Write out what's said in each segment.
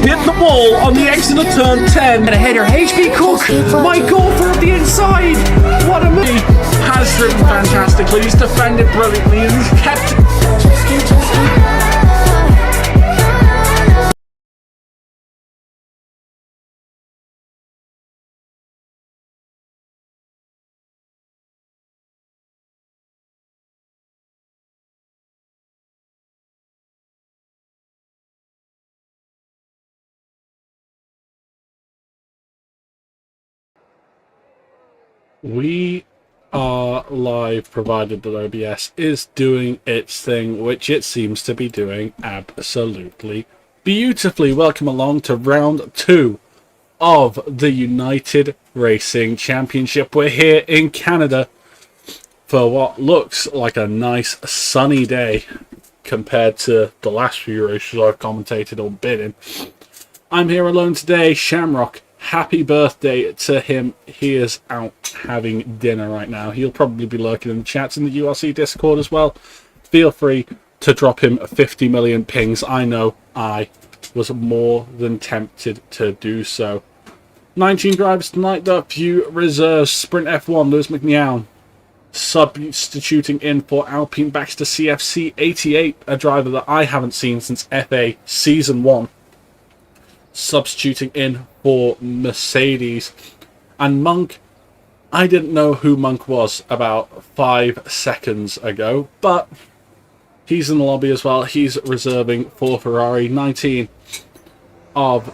hit the wall on the exit of turn 10. And a header, HB Cook, my goal from the inside. What a move. Has driven fantastically, he's defended brilliantly, and he's kept... We are live, provided that OBS is doing its thing, which it seems to be doing absolutely beautifully. Welcome along to round 2 of the United Racing Championship. We're here in Canada for what looks like a nice sunny day compared to the last few races I've commentated or been in. I'm here alone today. Shamrock, happy birthday to him. He is out having dinner right now. He'll probably be lurking in the chats in the URC Discord as well. Feel free to drop him 50 million pings. I know I was more than tempted to do so. 19 drivers tonight, though. Few reserves. Sprint F1, Lewis McNeown substituting in for Alpine Baxter CFC 88, a driver that I haven't seen since FA Season 1. Substituting in for Mercedes. And Monk, I didn't know who Monk was about 5 seconds ago, but he's in the lobby as well. He's reserving for Ferrari. 19 of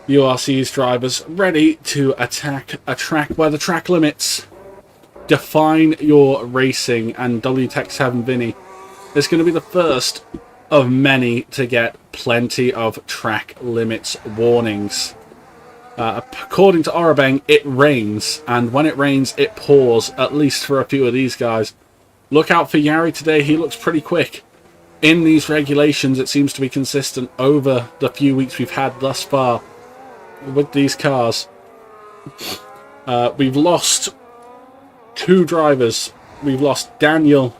URC's drivers ready to attack a track where the track limits define your racing, and WTech7 Vinny is going to be the first of many to get plenty of track limits warnings. According to Orabeng, it rains, and when it rains it pours, at least for a few of these guys. Look out for Yari today. He looks pretty quick. In these regulations it seems to be consistent over the few weeks we've had thus far with these cars. We've lost 2 drivers. We've lost Daniel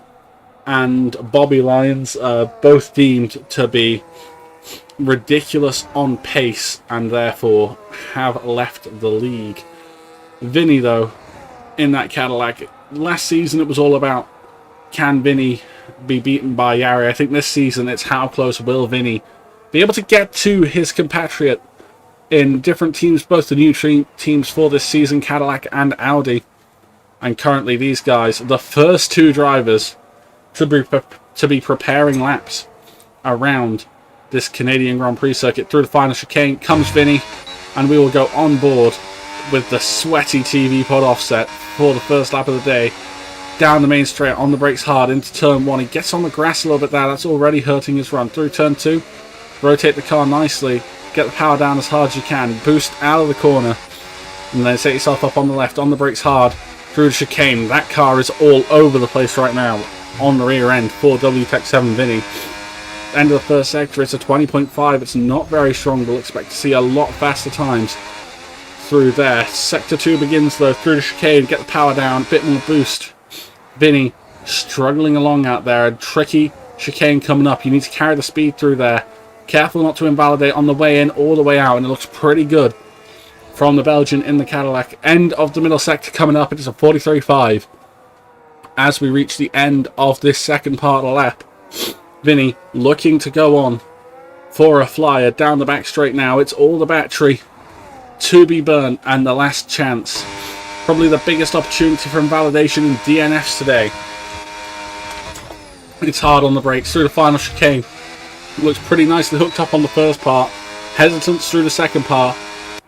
and Bobby Lyons, both deemed to be ridiculous on pace and therefore have left the league. Vinny, though, in that Cadillac, last season it was all about, can Vinny be beaten by Yari? I think this season it's how close will Vinny be able to get to his compatriot in different teams, both the new teams for this season, Cadillac and Audi. And currently these guys, the first 2 drivers to be preparing laps around this Canadian Grand Prix circuit. Through the final chicane comes Vinny, and we will go on board with the sweaty TV pod offset for the first lap of the day. Down the main straight, on the brakes hard, into turn 1. He gets on the grass a little bit there. That's already hurting his run. Through turn 2, rotate the car nicely, get the power down as hard as you can, boost out of the corner, and then set yourself up on the left, on the brakes hard, through the chicane. That car is all over the place right now on the rear end for WTech7 Vinny. End of the first sector, it's a 20.5. It's not very strong. We'll expect to see a lot faster times through there. Sector 2 begins, though, through the chicane. Get the power down, a bit more boost. Vinny struggling along out there. A tricky chicane coming up. You need to carry the speed through there. Careful not to invalidate on the way in or the way out, and it looks pretty good from the Belgian in the Cadillac. End of the middle sector coming up. It is a 43.5 as we reach the end of this second part of the lap. Vinny looking to go on for a flyer down the back straight now. It's all the battery to be burnt, and the last chance. Probably the biggest opportunity for invalidation in DNFs today. It's hard on the brakes through the final chicane. Looks pretty nicely hooked up on the first part. Hesitance through the second part,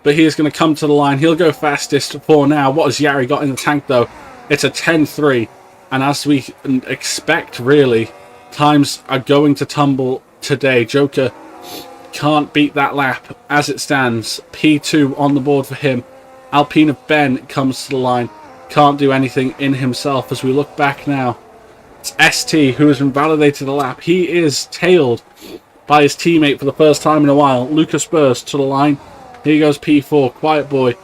but he is going to come to the line. He'll go fastest for now. What has Yari got in the tank, though? It's a 10.3, and as we expect, really, times are going to tumble today. Joker can't beat that lap as it stands. P2 on the board for him. Alpine of Ben comes to the line. Can't do anything in himself as we look back now. It's ST who has invalidated the lap. He is tailed by his teammate for the first time in a while. Lucas Burst to the line. Here goes P4. Quiet Boy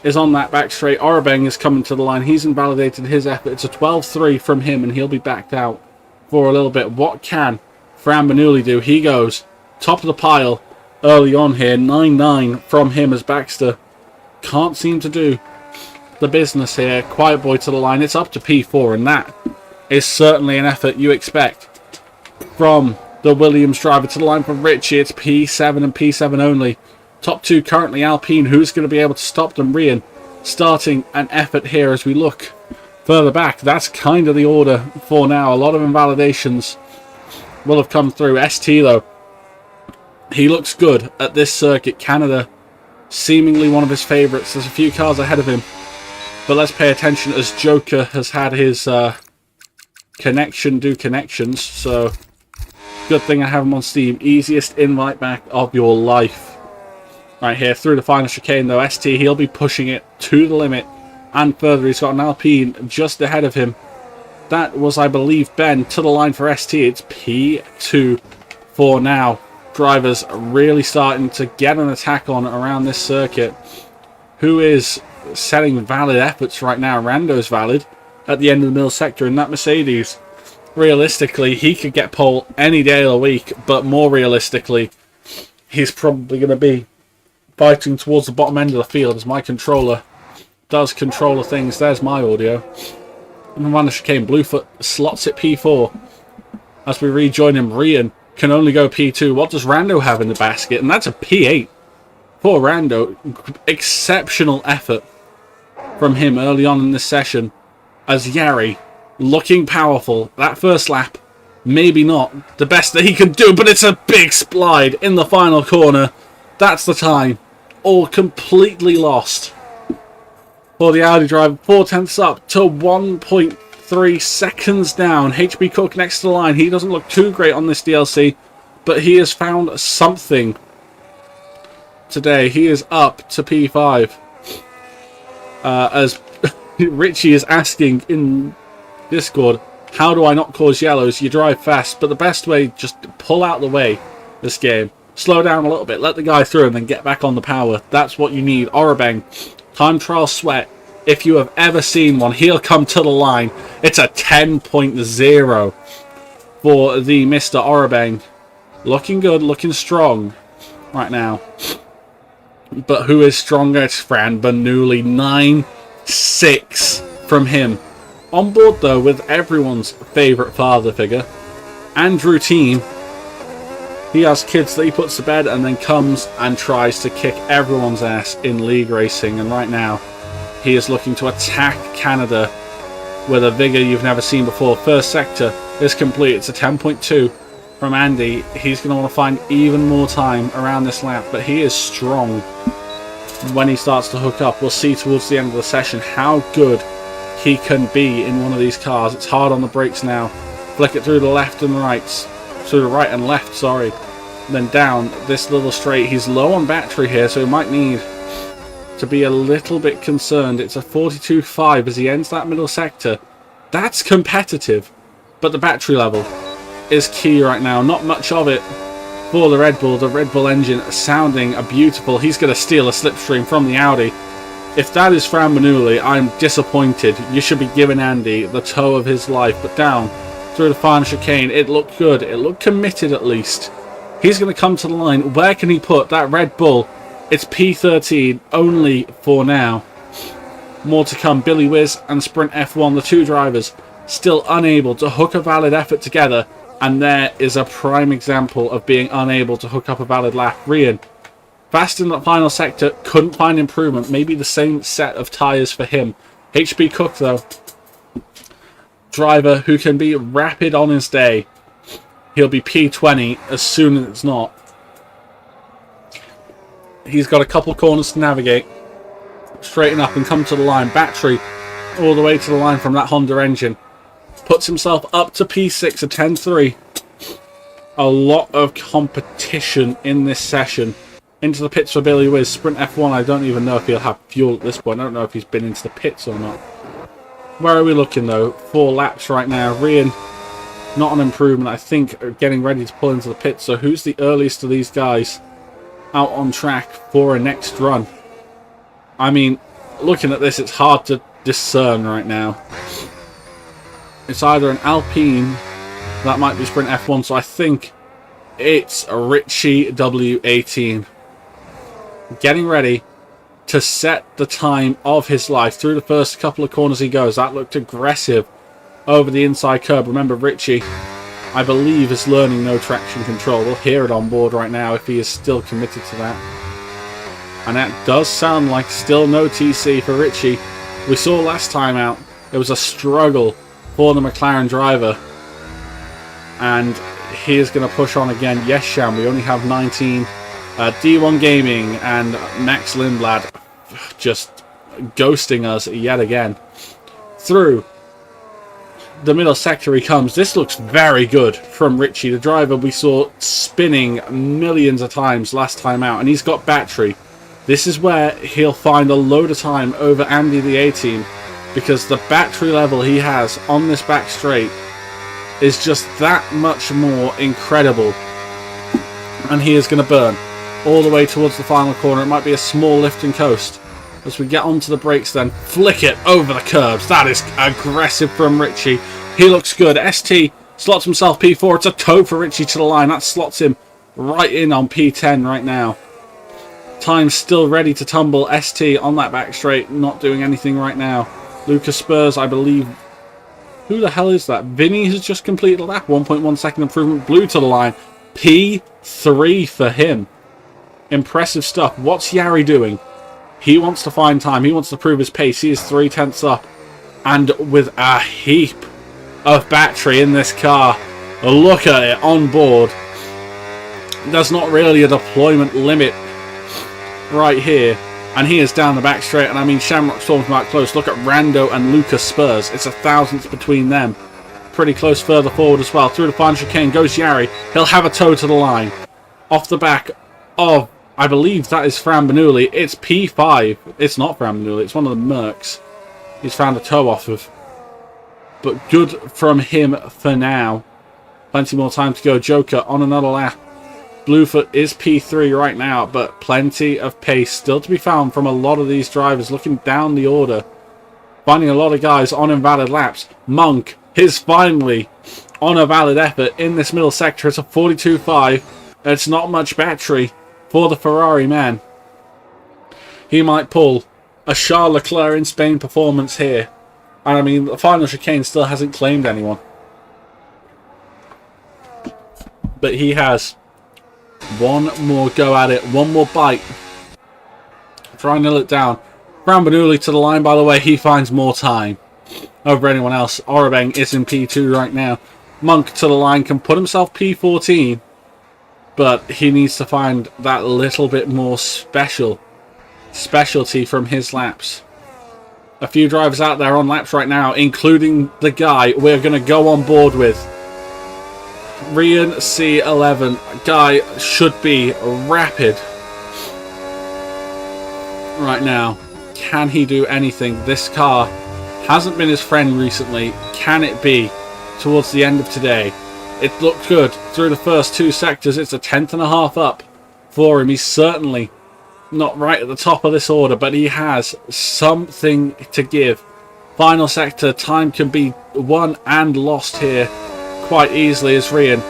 is on that back straight. Orabeng is coming to the line. He's invalidated his effort. It's a 12.3 from him, and he'll be backed out for a little bit. What can Fran Bernoulli do? He goes top of the pile early on here. 9-9 from him as Baxter can't seem to do the business here. Quiet Boy to the line. It's up to P4, and that is certainly an effort you expect from the Williams driver. To the line from Richie. It's P7 and P7 only. Top two currently Alpine. Who's going to be able to stop them? Rian starting an effort here as we look further back. That's kind of the order for now. A lot of invalidations will have come through. ST though, he looks good at this circuit. Canada seemingly one of his favourites. There's a few cars ahead of him, but let's pay attention as Joker has had his connection do connections. So good thing I have him on Steam. Easiest invite back of your life. Right here through the final chicane though. ST, he'll be pushing it to the limit and further. He's got an Alpine just ahead of him. That was, I believe, Ben. To the line for ST. It's P2 for now. Drivers really starting to get an attack on around this circuit. Who is setting valid efforts right now? Rando's valid at the end of the middle sector in that Mercedes. Realistically, he could get pole any day of the week, but more realistically, he's probably going to be fighting towards the bottom end of the field as my controller does controller things. There's my audio. And Van der Chicane, Bluefoot slots it P4. As we rejoin him, Rian can only go P2. What does Rando have in the basket? And that's a P8 for Rando. Exceptional effort from him early on in this session as Yari looking powerful. That first lap, maybe not the best that he can do, but it's a big splide in the final corner. That's the time. All completely lost for the Audi driver. 4/10 up to 1.3 seconds down. HB Cook next to the line. He doesn't look too great on this DLC, but he has found something today. He is up to P5. As Richie is asking in Discord, how do I not cause yellows? You drive fast, but the best way, just pull out the way this game. Slow down a little bit, let the guy through, and then get back on the power. That's what you need. Orabeng, time trial sweat. If you have ever seen one, he'll come to the line. It's a 10.0 for the Mr. Orabeng. Looking good, looking strong right now. But who is stronger? It's Fran Bernoulli. 9-6 from him. On board, though, with everyone's favourite father figure, Andrew Team. He has kids that he puts to bed and then comes and tries to kick everyone's ass in league racing. And right now, he is looking to attack Canada with a vigour you've never seen before. First sector is complete. It's a 10.2 from Andy. He's going to want to find even more time around this lap, but he is strong when he starts to hook up. We'll see towards the end of the session how good he can be in one of these cars. It's hard on the brakes now. Flick it through the left and right. Through the right and left, sorry. Then down this little straight. He's low on battery here, so he might need to be a little bit concerned. It's a 42.5 as he ends that middle sector. That's competitive, but the battery level is key right now. Not much of it for the Red Bull. The Red Bull engine sounding beautiful. He's going to steal a slipstream from the Audi. If that is Fran Bernoulli, I'm disappointed. You should be giving Andy the toe of his life. But down through the final chicane, it looked good. It looked committed at least. He's going to come to the line. Where can he put that Red Bull? It's P13 only for now. More to come. Billy Wiz and Sprint F1, the two drivers, still unable to hook a valid effort together. And there is a prime example of being unable to hook up a valid lap. Rian, fast in the final sector, couldn't find improvement. Maybe the same set of tyres for him. HB Cook, though, driver who can be rapid on his day. He'll be P20 as soon as it's not. He's got a couple corners to navigate. Straighten up and come to the line. Battery all the way to the line from that Honda engine. Puts himself up to P6, a 10.3. A lot of competition in this session. Into the pits for Billy Wiz. Sprint F1, I don't even know if he'll have fuel at this point. I don't know if he's been into the pits or not. Where are we looking, though? 4 laps right now. Rian, not an improvement. I think are getting ready to pull into the pits. So who's the earliest of these guys out on track for a next run? I mean, looking at this, it's hard to discern right now. It's either an Alpine, that might be Sprint F1, so I think It's Richie W18 getting ready to set the time of his life. Through the first couple of corners he goes. That looked aggressive over the inside curb. Remember, Richie, I believe, is learning no traction control. We'll hear it on board right now if he is still committed to that. And that does sound like still no TC for Richie. We saw last time out, it was a struggle for the McLaren driver. And he is going to push on again. Yes, Sham, we only have 19. D1 Gaming and Max Lindblad just ghosting us yet again. Through the middle sector he comes. This looks very good from Richie, the driver we saw spinning millions of times last time out. And he's got battery. This is where he'll find a load of time over Andy the A-Team, because the battery level he has on this back straight is just that much more incredible. And he is going to burn all the way towards the final corner. It might be a small lift and coast. As we get onto the brakes then, flick it over the curbs. That is aggressive from Richie. He looks good. ST slots himself P4. It's a toe for Richie to the line. That slots him right in on P10 right now. Time still ready to tumble. ST on that back straight, not doing anything right now. Lucas Spurs, I believe. Who the hell is that? Vinny has just completed a lap. 1.1 second improvement. Blue to the line. P3 for him. Impressive stuff. What's Yari doing? He wants to find time. He wants to prove his pace. He is 3/10 up. And with a heap of battery in this car. Look at it on board. There's not really a deployment limit right here. And he is down the back straight. And I mean, Shamrock's talking about close. Look at Rando and Lucas Spurs. It's a thousandth between them. Pretty close further forward as well. Through the final chicane goes Yari. He'll have a toe to the line. Off the back of, I believe that is Fran Bernoulli. It's P5. It's not Fran Bernoulli. It's one of the Mercs. He's found a toe off of. But good from him for now. Plenty more time to go. Joker on another lap. Bluefoot is P3 right now, but plenty of pace still to be found from a lot of these drivers. Looking down the order, finding a lot of guys on invalid laps. Monk is finally on a valid effort in this middle sector. It's a 42.5. It's not much battery for the Ferrari man. He might pull a Charles Leclerc in Spain performance here. And I mean, the final chicane still hasn't claimed anyone. But he has one more go at it, one more bite. Try and nail it down. Fran Bernoulli to the line, by the way. He finds more time over anyone else. Orabeng is in P2 right now. Monk to the line, can put himself P14. But he needs to find that little bit more specialty from his laps. A few drivers out there on laps right now, including the guy we're going to go on board with. Rian C11. Guy should be rapid right now. Can he do anything? This car hasn't been his friend recently. Can it be towards the end of today? It looked good through the first two sectors. It's a 10.5 up for him. He's certainly not right at the top of this order, but he has something to give. Final sector, time can be won and lost here quite easily as Rian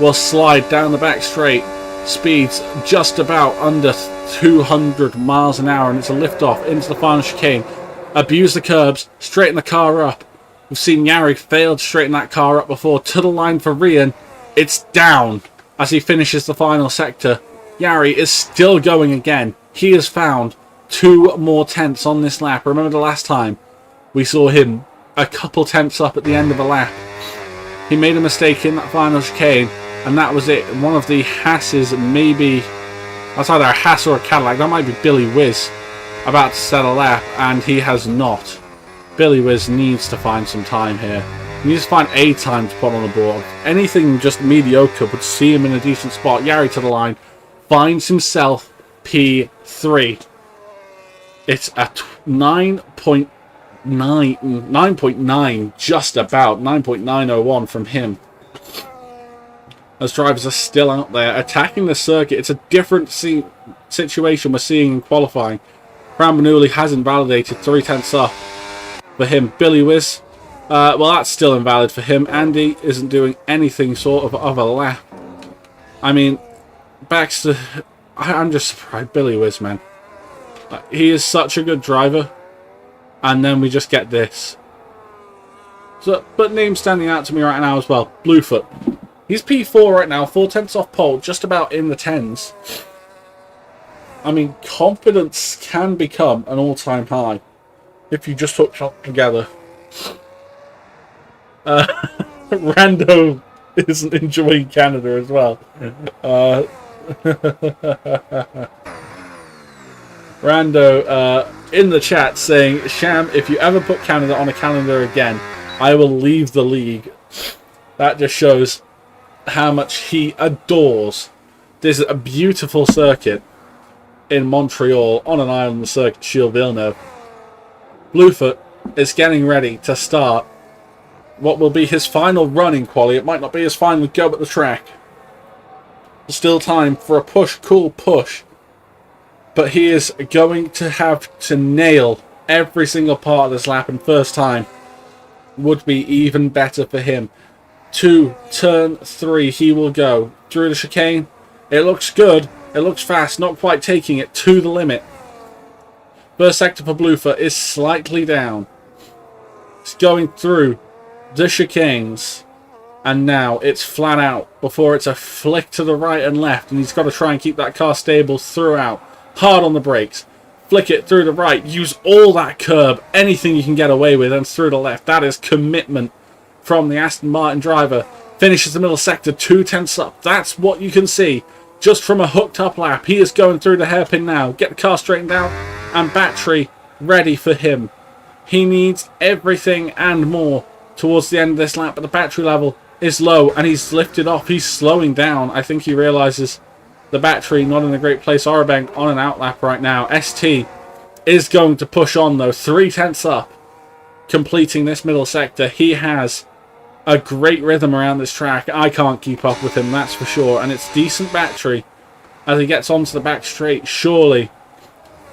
will slide down the back straight. Speeds just about under 200 miles an hour, and it's a lift off into the final chicane. Abuse the curbs, straighten the car up. We've seen Yari fail to straighten that car up before. To the line for Rian. It's down as he finishes the final sector. Yari is still going again. He has found 2 more tenths on this lap. Remember the last time we saw him a couple tenths up at the end of a lap. He made a mistake in that final chicane, and that was it. One of the Hasses, maybe, that's either a Hass or a Cadillac. That might be Billy Whiz about to set a lap, and he has not. Billy Whiz needs to find some time here. He needs to find a time to put on the board. Anything just mediocre would see him in a decent spot. Yari to the line, finds himself P3. It's a 9.9, just about 9.901 from him. As drivers are still out there attacking the circuit. It's a different situation we're seeing in qualifying. Fran Bernoulli has invalidated 3/10 up for him. Billy Whiz, well, that's still invalid for him. Andy isn't doing anything sort of a lap. I mean, Baxter, I'm just surprised. Billy Whiz, man. He is such a good driver. And then we just get this. So, but names standing out to me right now as well. Bluefoot. He's P4 right now, 4/10 off pole, just about in the 10s. I mean, confidence can become an all-time high if you just hook up together. Rando isn't enjoying Canada as well. Rando in the chat saying, Sham, if you ever put Canada on a calendar again, I will leave the league. That just shows how much he adores. There's a beautiful circuit in Montreal on an island, the circuit Gilles Villeneuve. Bluefoot is getting ready to start what will be his final running quali. It might not be his final go at the track. Still time for a push, cool push. But he is going to have to nail every single part of this lap, and first time would be even better for him. To turn 3, he will go through the chicane. It looks good. It looks fast. Not quite taking it to the limit. First sector for Bluefoot is slightly down. It's going through the chicanes. And now it's flat out before it's a flick to the right and left. And he's got to try and keep that car stable throughout. Hard on the brakes. Flick it through the right. Use all that curb. Anything you can get away with. And through the left. That is commitment from the Aston Martin driver. Finishes the middle sector 2/10 up. That's what you can see just from a hooked up lap. He is going through the hairpin now. Get the car straightened out. And battery ready for him. He needs everything and more towards the end of this lap. But the battery level is low. And he's lifted off. He's slowing down. I think he realizes the battery not in a great place. Orabank on an outlap right now. ST is going to push on though. 3/10 up. Completing this middle sector. He has a great rhythm around this track. I can't keep up with him, that's for sure. And it's decent battery as he gets onto the back straight. Surely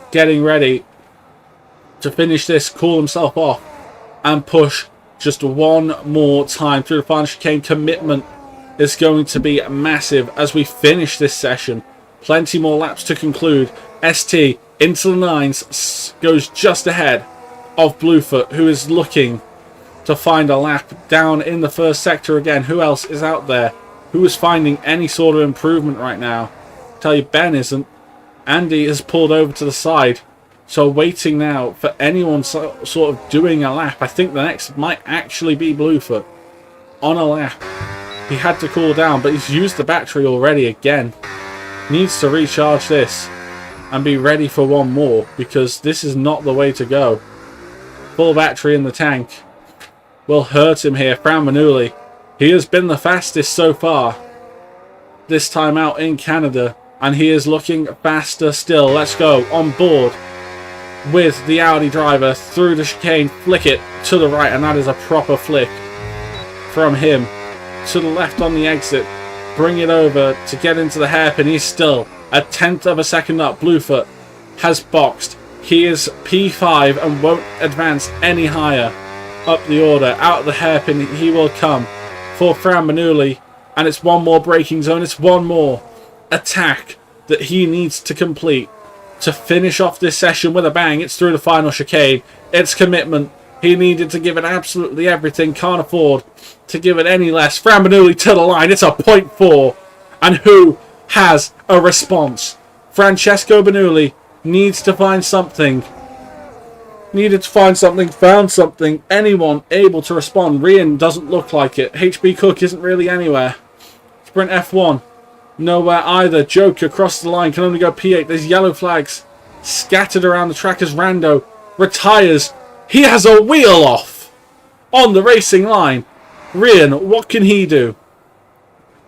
getting ready to finish this, cool himself off, and push just one more time through the final chicane. Commitment is going to be massive as we finish this session. Plenty more laps to conclude. ST into the 9s, goes just ahead of Bluefoot, who is looking to find a lap down in the first sector again. Who else is out there? Who is finding any sort of improvement right now? I'll tell you, Ben isn't. Andy has pulled over to the side. So waiting now for anyone sort of doing a lap. I think the next might actually be Bluefoot on a lap. He had to cool down, but he's used the battery already again. Needs to recharge this and be ready for one more, because this is not the way to go. Full battery in the tank will hurt him here. Fran Manuli, he has been the fastest so far this time out in Canada, and he is looking faster still. Let's go on board with the Audi driver through the chicane. Flick it to the right, and that is a proper flick from him. To the left on the exit, bring it over to get into the hairpin. He's still a 1/10 of a second up. Bluefoot has boxed. He is P5 and won't advance any higher up the order. Out of the hairpin he will come for Fran Manuli, and it's one more braking zone. It's one more attack that he needs to complete to finish off this session with a bang. It's through the final chicane. It's commitment. He needed to give it absolutely everything. Can't afford to give it any less. Fran Manuli to the line. It's a 0.4. And who has a response? Francesco Bernoulli needs to find something. Needed to find something. Found something. Anyone able to respond? Rian doesn't look like it. HB Cook isn't really anywhere. Sprint F1. Nowhere either. Joker across the line. Can only go P8. There's yellow flags scattered around the track as Rando retires. He has a wheel off on the racing line. Rian, what can he do?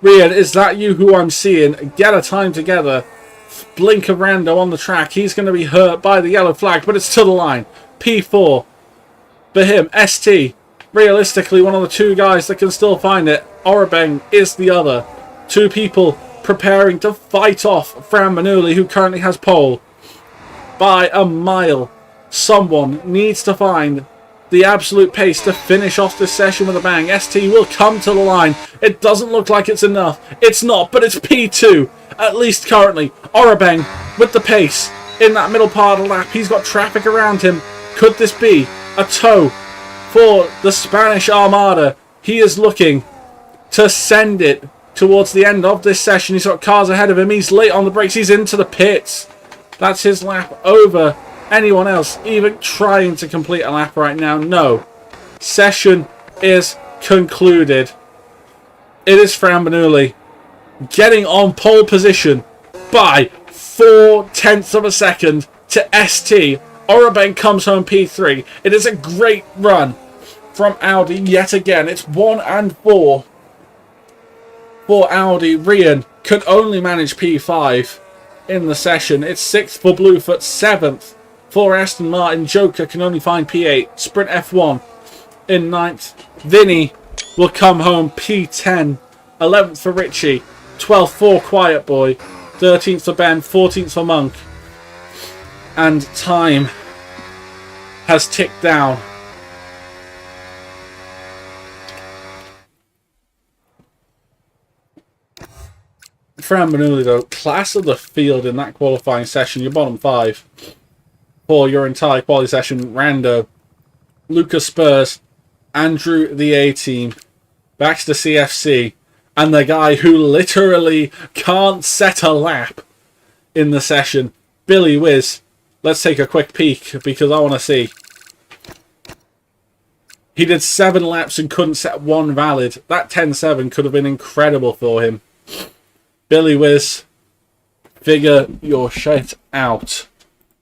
Rian, is that you who I'm seeing? Get a time together. Blink of Rando on the track. He's going to be hurt by the yellow flag, but it's to the line. P4 for him. ST, realistically, one of the two guys that can still find it. Orabeng is the other. Two people preparing to fight off Fran Manuli, who currently has pole by a mile. Someone needs to find the absolute pace to finish off this session with a bang. ST will come to the line. It doesn't look like it's enough. It's not, but it's P2, at least currently. Orabeng with the pace in that middle part of the lap. He's got traffic around him. Could this be a tow for the Spanish Armada? He is looking to send it towards the end of this session. He's got cars ahead of him. He's late on the brakes. He's into the pits. That's his lap over anyone else even trying to complete a lap right now. No. Session is concluded. It is Fran Bernoulli getting on pole position by 0.4 of a second to ST. Orabeng comes home P3. It is a great run from Audi yet again. It's 1 and 4 for Audi. Rian could only manage P5 in the session. It's 6th for Bluefoot, 7th for Aston Martin. Joker can only find P8. Sprint F1 in 9th. Vinny will come home P10. 11th for Richie. 12th for Quiet Boy. 13th for Ben. 14th for Monk. And time has ticked down. Fran Bernoulli, though, class of the field in that qualifying session. Your bottom 5 for your entire quality session. Rando, Lucas Spurs, Andrew the A-Team, Baxter CFC, and the guy who literally can't set a lap in the session, Billy Whiz. Let's take a quick peek because I want to see. He did 7 laps and couldn't set one valid. That 10.7 could have been incredible for him. Billy Whiz, figure your shit out.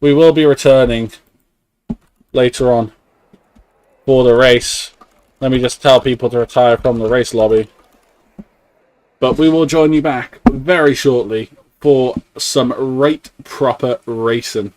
We will be returning later on for the race. Let me just tell people to retire from the race lobby. But we will join you back very shortly for some rate proper racing.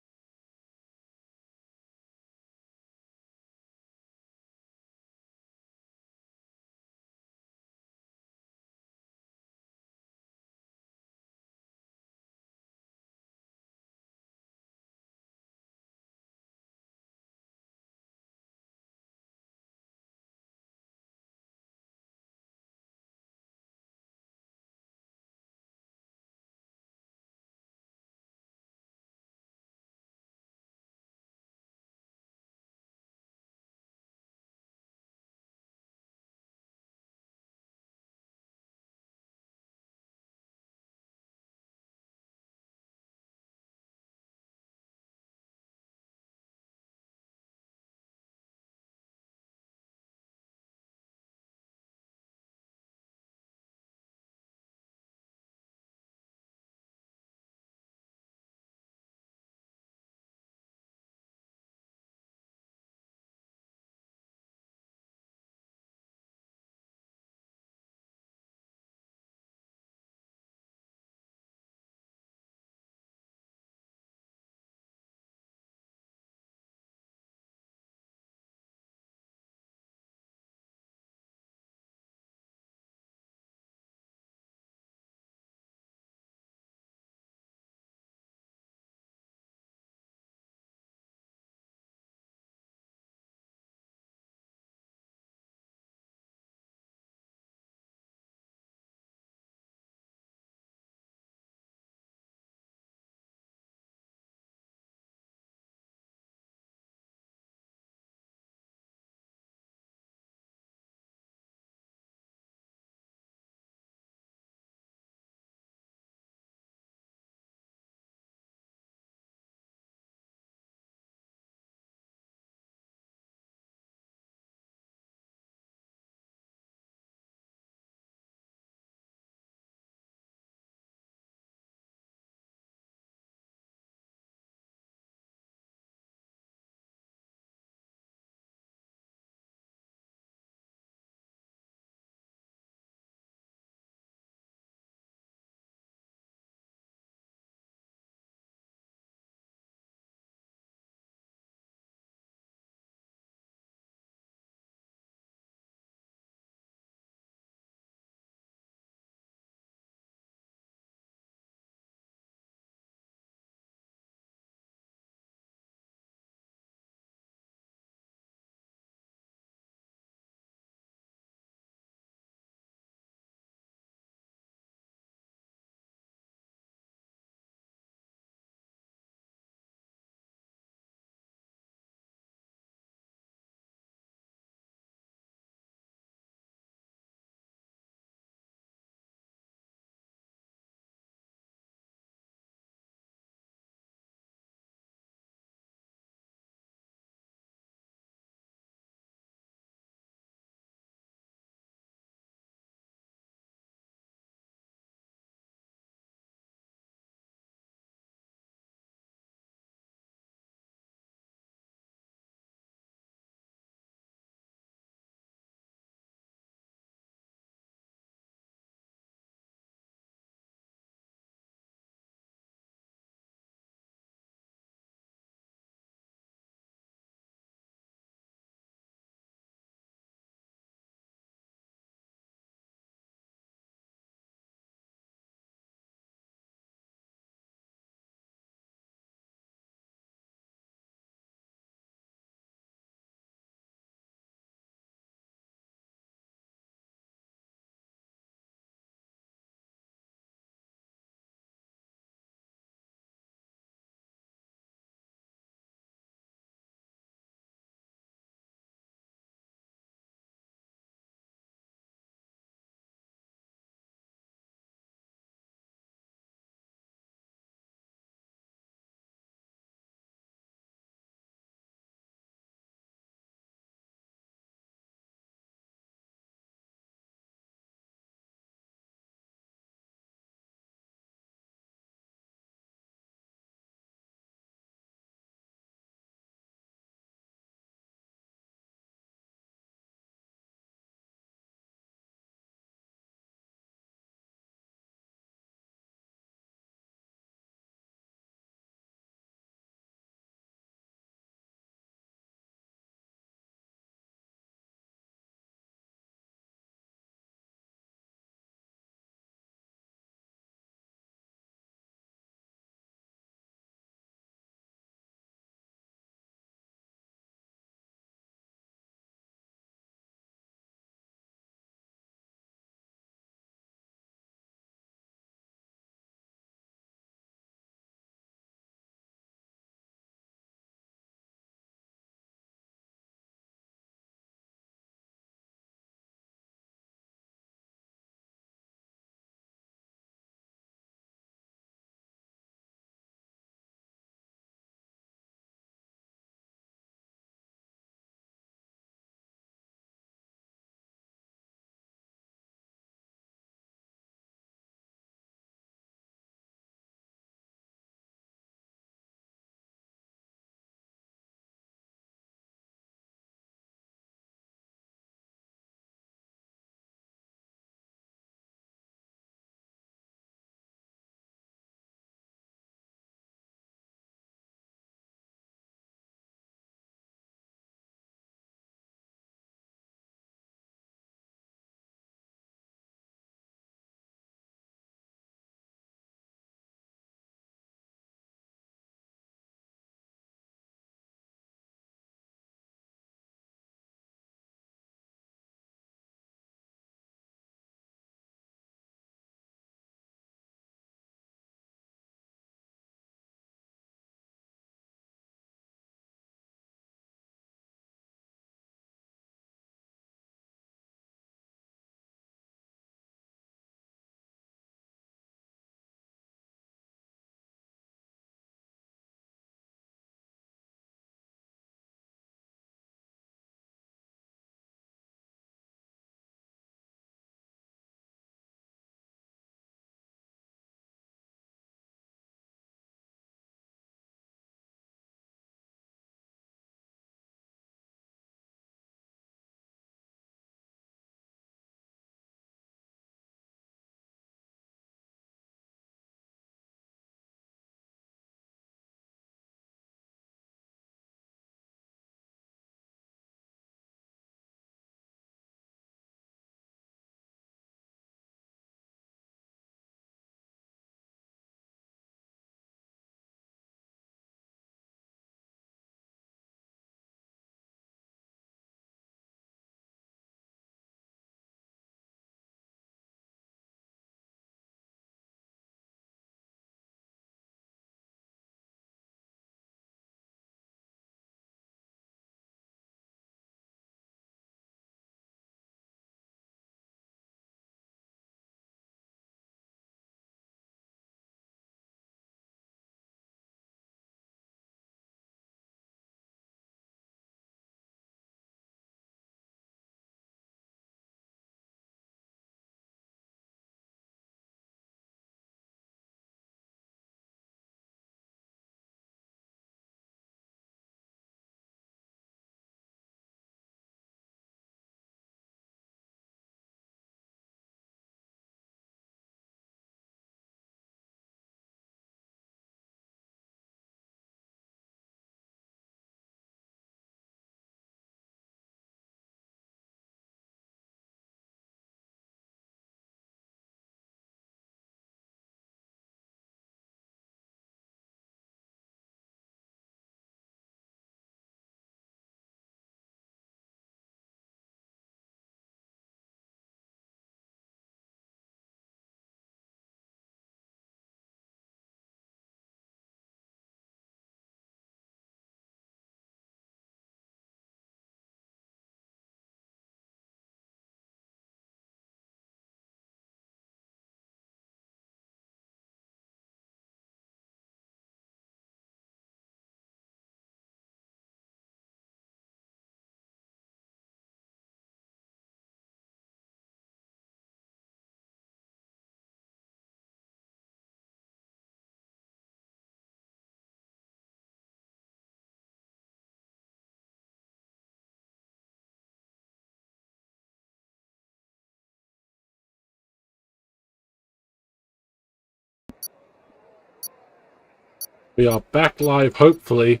We are back live, hopefully.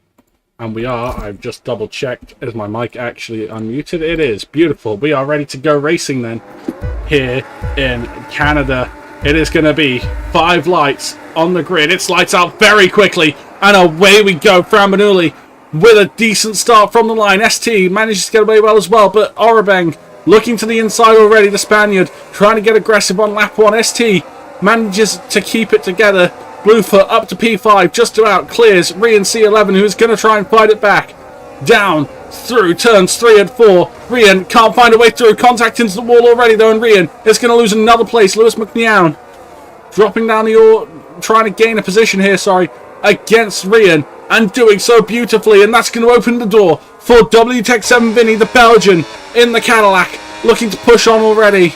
And we are. I've just double checked. Is my mic actually unmuted? It is. Beautiful. We are ready to go racing then. Here in Canada. It is going to be 5 lights on the grid. It's lights out very quickly. And away we go. Fran Bernoulli with a decent start from the line. ST manages to get away well as well. But Orabeng looking to the inside already. The Spaniard trying to get aggressive on lap 1. ST manages to keep it together. Bluefoot up to P5, just about clears Rian C11, who's going to try and fight it back. Down, through, turns 3 and 4. Rian can't find a way through. Contact into the wall already, though, and Rian is going to lose another place. Lewis McNeown dropping down the trying to gain a position here, against Rian, and doing so beautifully, and that's going to open the door for WTEC7 Vinny, the Belgian, in the Cadillac, looking to push on already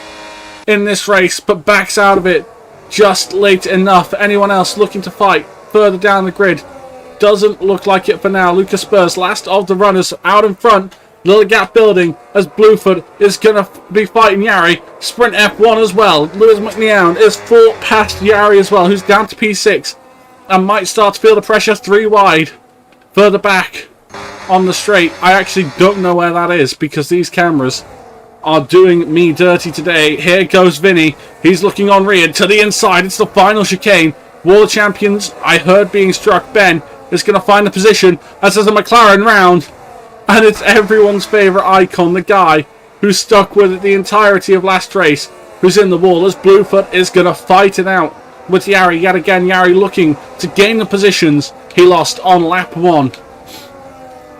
in this race, but backs out of it just late enough. Anyone else looking to fight further down the grid? Doesn't look like it for now. Lucas Spurs, last of the runners, out in front. Little gap building as Bluefoot is going to be fighting Yari. Sprint F1 as well. Lewis McNeown is 4 past Yari as well, who's down to P6 and might start to feel the pressure 3 wide. Further back on the straight. I actually don't know where that is because these cameras are doing me dirty today. Here goes Vinny. He's looking on Rian to the inside. It's the final chicane. Wall of Champions, I heard being struck. Ben is going to find the position as there's a McLaren round. And it's everyone's favourite icon, the guy who stuck with it the entirety of last race, who's in the wall as Bluefoot is going to fight it out with Yari yet again. Yari looking to gain the positions he lost on lap 1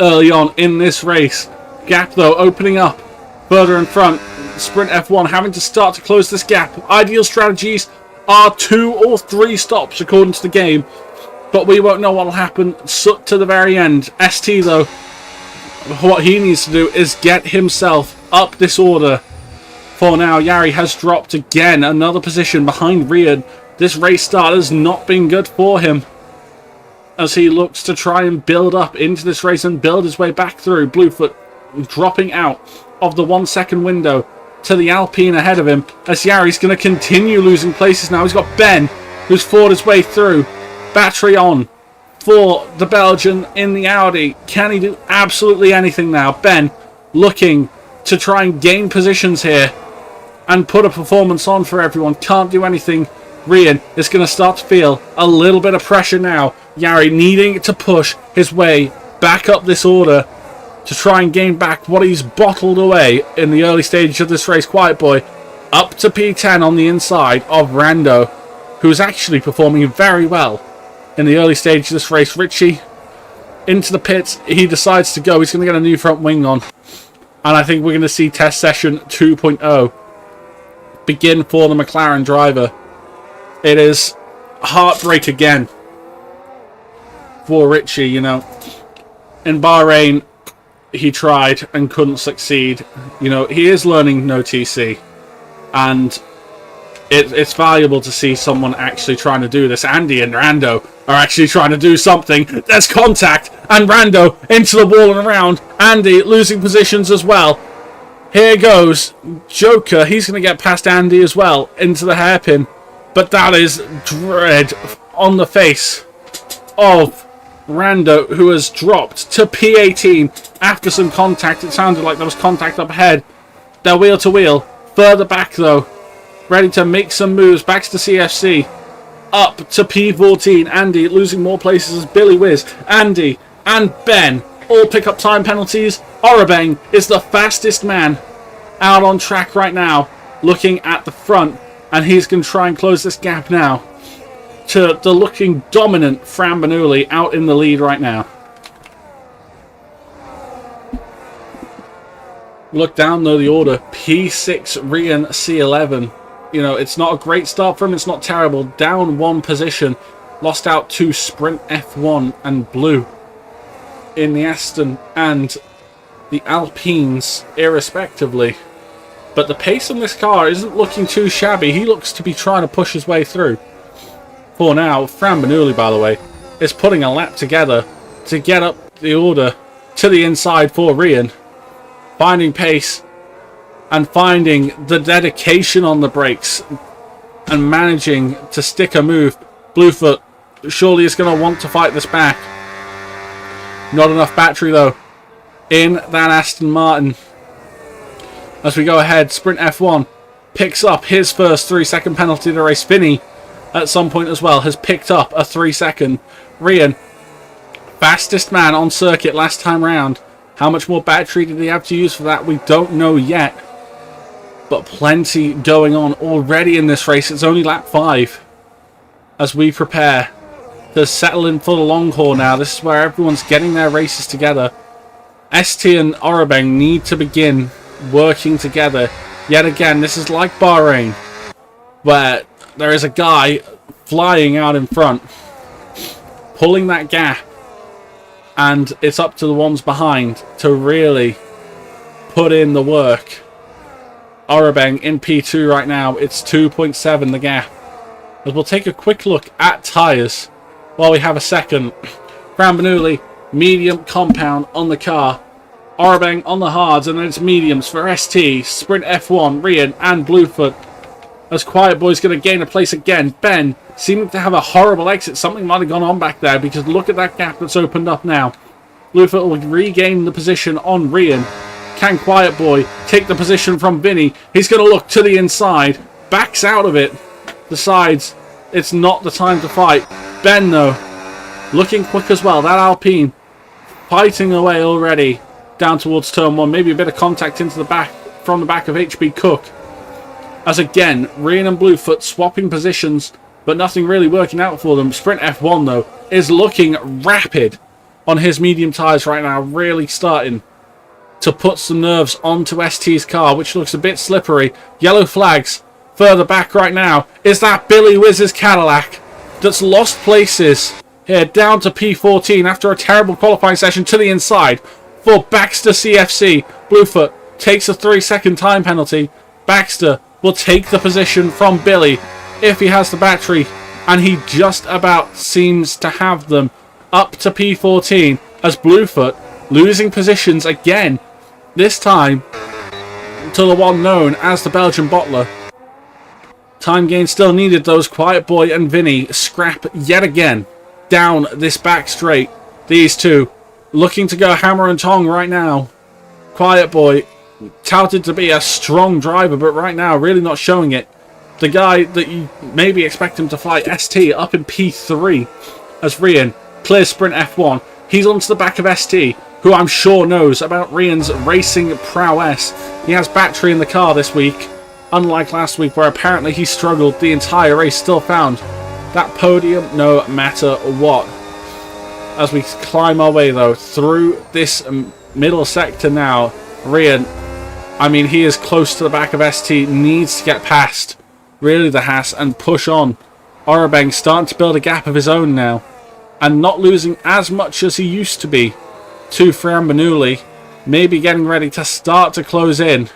early on in this race. Gap, though, opening up further in front. Sprint F1 having to start to close this gap. Ideal strategies are 2 or 3 stops according to the game, but we won't know what will happen to the very end. ST, though, what he needs to do is get himself up this order. For now, Yari has dropped again, another position behind Rian. This race start has not been good for him as he looks to try and build up into this race and build his way back through. Bluefoot dropping out of the 1 second window to the Alpine ahead of him as Yari's going to continue losing places now. He's got Ben who's fought his way through. Battery on for the Belgian in the Audi. Can he do absolutely anything now? Ben looking to try and gain positions here and put a performance on for everyone. Can't do anything. Rian is going to start to feel a little bit of pressure now. Yari needing to push his way back up this order to try and gain back what he's bottled away in the early stage of this race. Quiet Boy up to P10 on the inside of Rando, who's actually performing very well in the early stage of this race. Richie into the pits. He decides to go. He's going to get a new front wing on. And I think we're going to see test session 2.0 begin for the McLaren driver. It is heartbreak again for Richie, you know. In Bahrain, he tried and couldn't succeed. You know, he is learning no TC. And it's valuable to see someone actually trying to do this. Andy and Rando are actually trying to do something. There's contact. And Rando into the wall and around. Andy losing positions as well. Here goes Joker. He's going to get past Andy as well into the hairpin. But that is dread on the face of Rando, who has dropped to P18 after some contact. It sounded like there was contact up ahead. They're wheel to wheel. Further back, though. Ready to make some moves. Back to CFC. Up to P14. Andy losing more places as Billy Whiz. Andy and Ben all pick up time penalties. Orabeng is the fastest man out on track right now, looking at the front. And he's going to try and close this gap now to the looking dominant Fran Bernoulli out in the lead right now. Look down, though, the order. P6, Rian, C11. You know, it's not a great start for him. It's not terrible. Down 1 position. Lost out to Sprint F1 and Blue in the Aston and the Alpines, irrespectively. But the pace on this car isn't looking too shabby. He looks to be trying to push his way through. For now, Fran Bernoulli, by the way, is putting a lap together to get up the order to the inside for Rian. Finding pace and finding the dedication on the brakes and managing to stick a move. Bluefoot surely is going to want to fight this back. Not enough battery, though, in that Aston Martin. As we go ahead, Sprint F1 picks up his first 3-second penalty of the race. Vinny, at some point as well, has picked up a 3-second. Rian, fastest man on circuit last time round. How much more battery did he have to use for that? We don't know yet. But plenty going on already in this race. It's only lap 5 as we prepare to settle in for the long haul now. This is where everyone's getting their races together. ST and Orabeng need to begin working together. Yet again, this is like Bahrain, where there is a guy flying out in front, pulling that gap, and it's up to the ones behind to really put in the work. Orabeng in P2 right now. It's 2.7 the gap. As we'll take a quick look at tyres while we have a second. Fran Bernoulli, medium compound on the car. Orabeng on the hards, and then it's mediums for ST, Sprint F1, Rian, and Bluefoot. As Quiet Boy's going to gain a place again. Ben seeming to have a horrible exit. Something might have gone on back there, because look at that gap that's opened up now. Bluefoot will regain the position on Rian. Can Quiet Boy take the position from Vinny? He's going to look to the inside. Backs out of it. Decides it's not the time to fight. Ben, though, looking quick as well. That Alpine fighting away already down towards turn 1. Maybe a bit of contact into the back from the back of HB Cook. As again, Rian and Bluefoot swapping positions, but nothing really working out for them. Sprint F1, though, is looking rapid on his medium tyres right now. Really starting to put some nerves onto ST's car, which looks a bit slippery. Yellow flags further back right now. Is that Billy Wiz's Cadillac that's lost places here down to P14 after a terrible qualifying session to the inside for Baxter CFC. Bluefoot takes a 3-second time penalty. Baxter will take the position from Billy if he has the battery, and he just about seems to have them up to P14 as Bluefoot losing positions again, this time to the one known as the Belgian bottler. Time gain still needed. Those Quiet Boy and Vinny scrap yet again down this back straight. These two looking to go hammer and tong right now. Quiet Boy touted to be a strong driver, but right now really not showing it. The guy that you maybe expect him to fight, ST, up in P3 as Rian clears Sprint F1. He's onto the back of ST, who I'm sure knows about Rian's racing prowess. He has battery in the car this week, unlike last week where apparently he struggled the entire race, still found that podium no matter what. As we climb our way, though, through this middle sector now, Rian, I mean, he is close to the back of ST, needs to get past really the Haas and push on. Orabeng starting to build a gap of his own now, and not losing as much as he used to be to Fran Bernoulli, maybe getting ready to start to close in.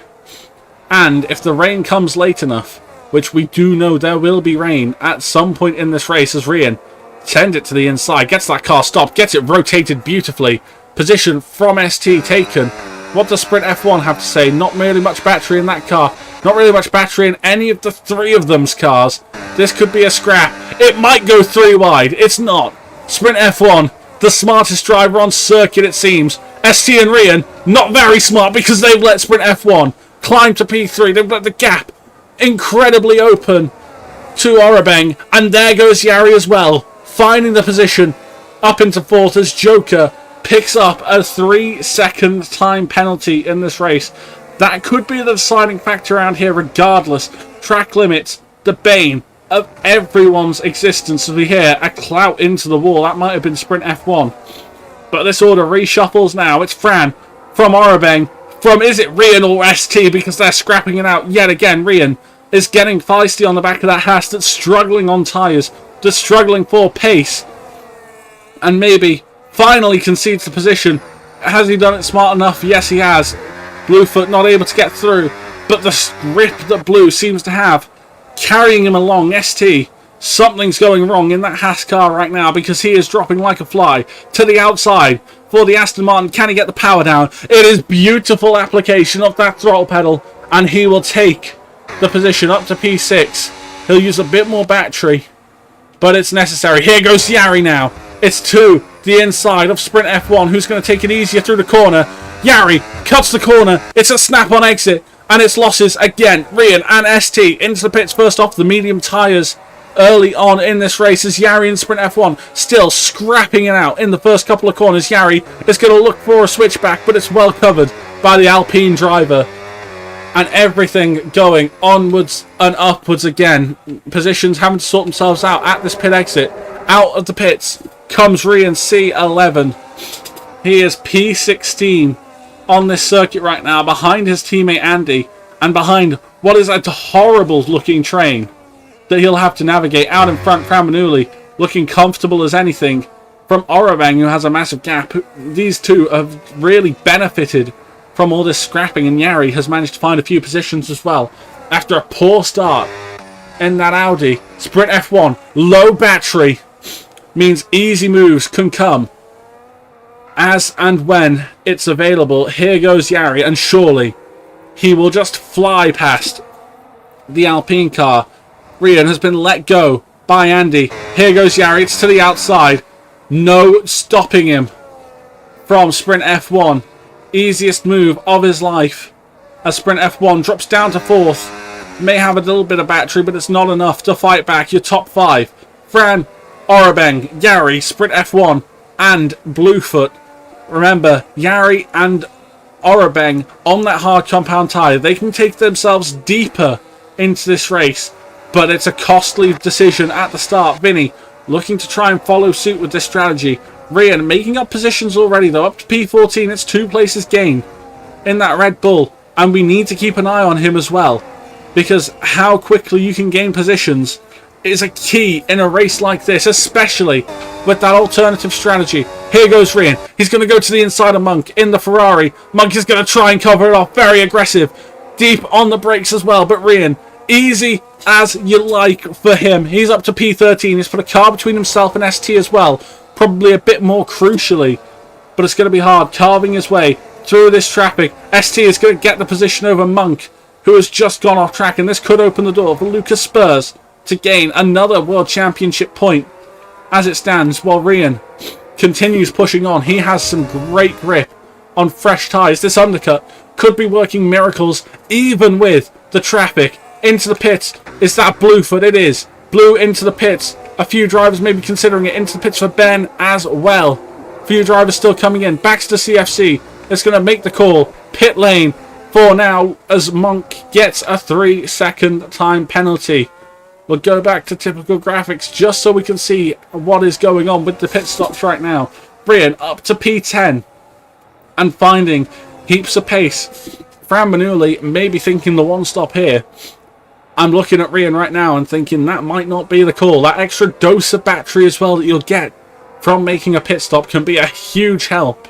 And if the rain comes late enough, which we do know there will be rain at some point in this race, as Rian sends it to the inside, gets that car stopped, gets it rotated beautifully, position from ST taken. What does Sprint F1 have to say? Not really much battery in that car. Not really much battery in any of the three of them's cars. This could be a scrap. It might go 3 wide. It's not. Sprint F1, the smartest driver on circuit it seems. ST and Rian, not very smart because they've let Sprint F1 climb to P3. They've let the gap incredibly open to Orabeng. And there goes Yari as well, finding the position up into 4th as Joker picks up a 3-second time penalty in this race. That could be the deciding factor around here regardless. Track limits, the bane of everyone's existence. As we hear a clout into the wall, that might have been Sprint F1. But this order reshuffles now. It's Fran from Orabeng. From, is it Rian or ST? Because they're scrapping it out yet again. Rian is getting feisty on the back of that Haas that's struggling on tyres, that's struggling for pace. And maybe finally concedes the position. Has he done it smart enough? Yes, he has. Bluefoot not able to get through, but the grip that Blue seems to have, carrying him along. ST, something's going wrong in that Haas car right now because he is dropping like a fly to the outside for the Aston Martin. Can he get the power down? It is beautiful application of that throttle pedal, and he will take the position up to P6. He'll use a bit more battery but it's necessary. Here goes Yari now. It's to the inside of Sprint F1, who's going to take it easier through the corner. Yari cuts the corner. It's a snap-on exit, and it's losses again. Rian and ST into the pits first off the medium tyres early on in this race as Yari and Sprint F1 still scrapping it out in the first couple of corners. Yari is going to look for a switchback, but it's well covered by the Alpine driver. And everything going onwards and upwards again. Positions having to sort themselves out at this pit exit. Out of the pits comes Rian C11. He is P16 on this circuit right now, behind his teammate Andy, and behind what is a horrible looking train that he'll have to navigate. Out in front, Fran Manuli looking comfortable as anything from Orabang, who has a massive gap. These two have really benefited from all this scrapping, and Yari has managed to find a few positions as well after a poor start in that Audi. Sprint F1, low battery means easy moves can come as and when it's available. Here goes Yari, and surely he will just fly past the Alpine car. Rian has been let go by Andy. Here goes Yari, it's to the outside. No stopping him from Sprint F1. Easiest move of his life as Sprint F1 drops down to 4th. May have a little bit of battery, but it's not enough to fight back your top 5. Fran, Orabeng, Yari, Sprint F1 and Bluefoot. Remember, Yari and Orabeng on that hard compound tyre, they can take themselves deeper into this race, but it's a costly decision at the start. Vinny looking to try and follow suit with this strategy. Rian making up positions already though, up to P14. It's 2 places gained in that Red Bull, and we need to keep an eye on him as well, because how quickly you can gain positions is a key in a race like this, especially with that alternative strategy. Here goes Rian. He's going to go to the inside of Monk in the Ferrari. Monk is going to try and cover it off. Very aggressive. Deep on the brakes as well, but Rian, easy as you like for him. He's up to P13. He's put a car between himself and ST as well. Probably a bit more crucially, but it's going to be hard carving his way through this traffic. ST is going to get the position over Monk, who has just gone off track, and this could open the door for Lucas Spurs to gain another World Championship point as it stands, while Rian continues pushing on. He has some great grip on fresh tyres. This undercut could be working miracles even with the traffic. Into the pits. Is that Bluefoot? It is. Blue into the pits. A few drivers may be considering it. Into the pits for Ben as well. A few drivers still coming in. Baxter CFC is going to make the call. Pit lane for now as Monk gets a 3-second time penalty. We'll go back to typical graphics just so we can see what is going on with the pit stops right now. Brian up to P10 and finding heaps of pace. Fran Manuli may be thinking the one stop here. I'm looking at Rian right now and thinking that might not be the call. That extra dose of battery as well that you'll get from making a pit stop can be a huge help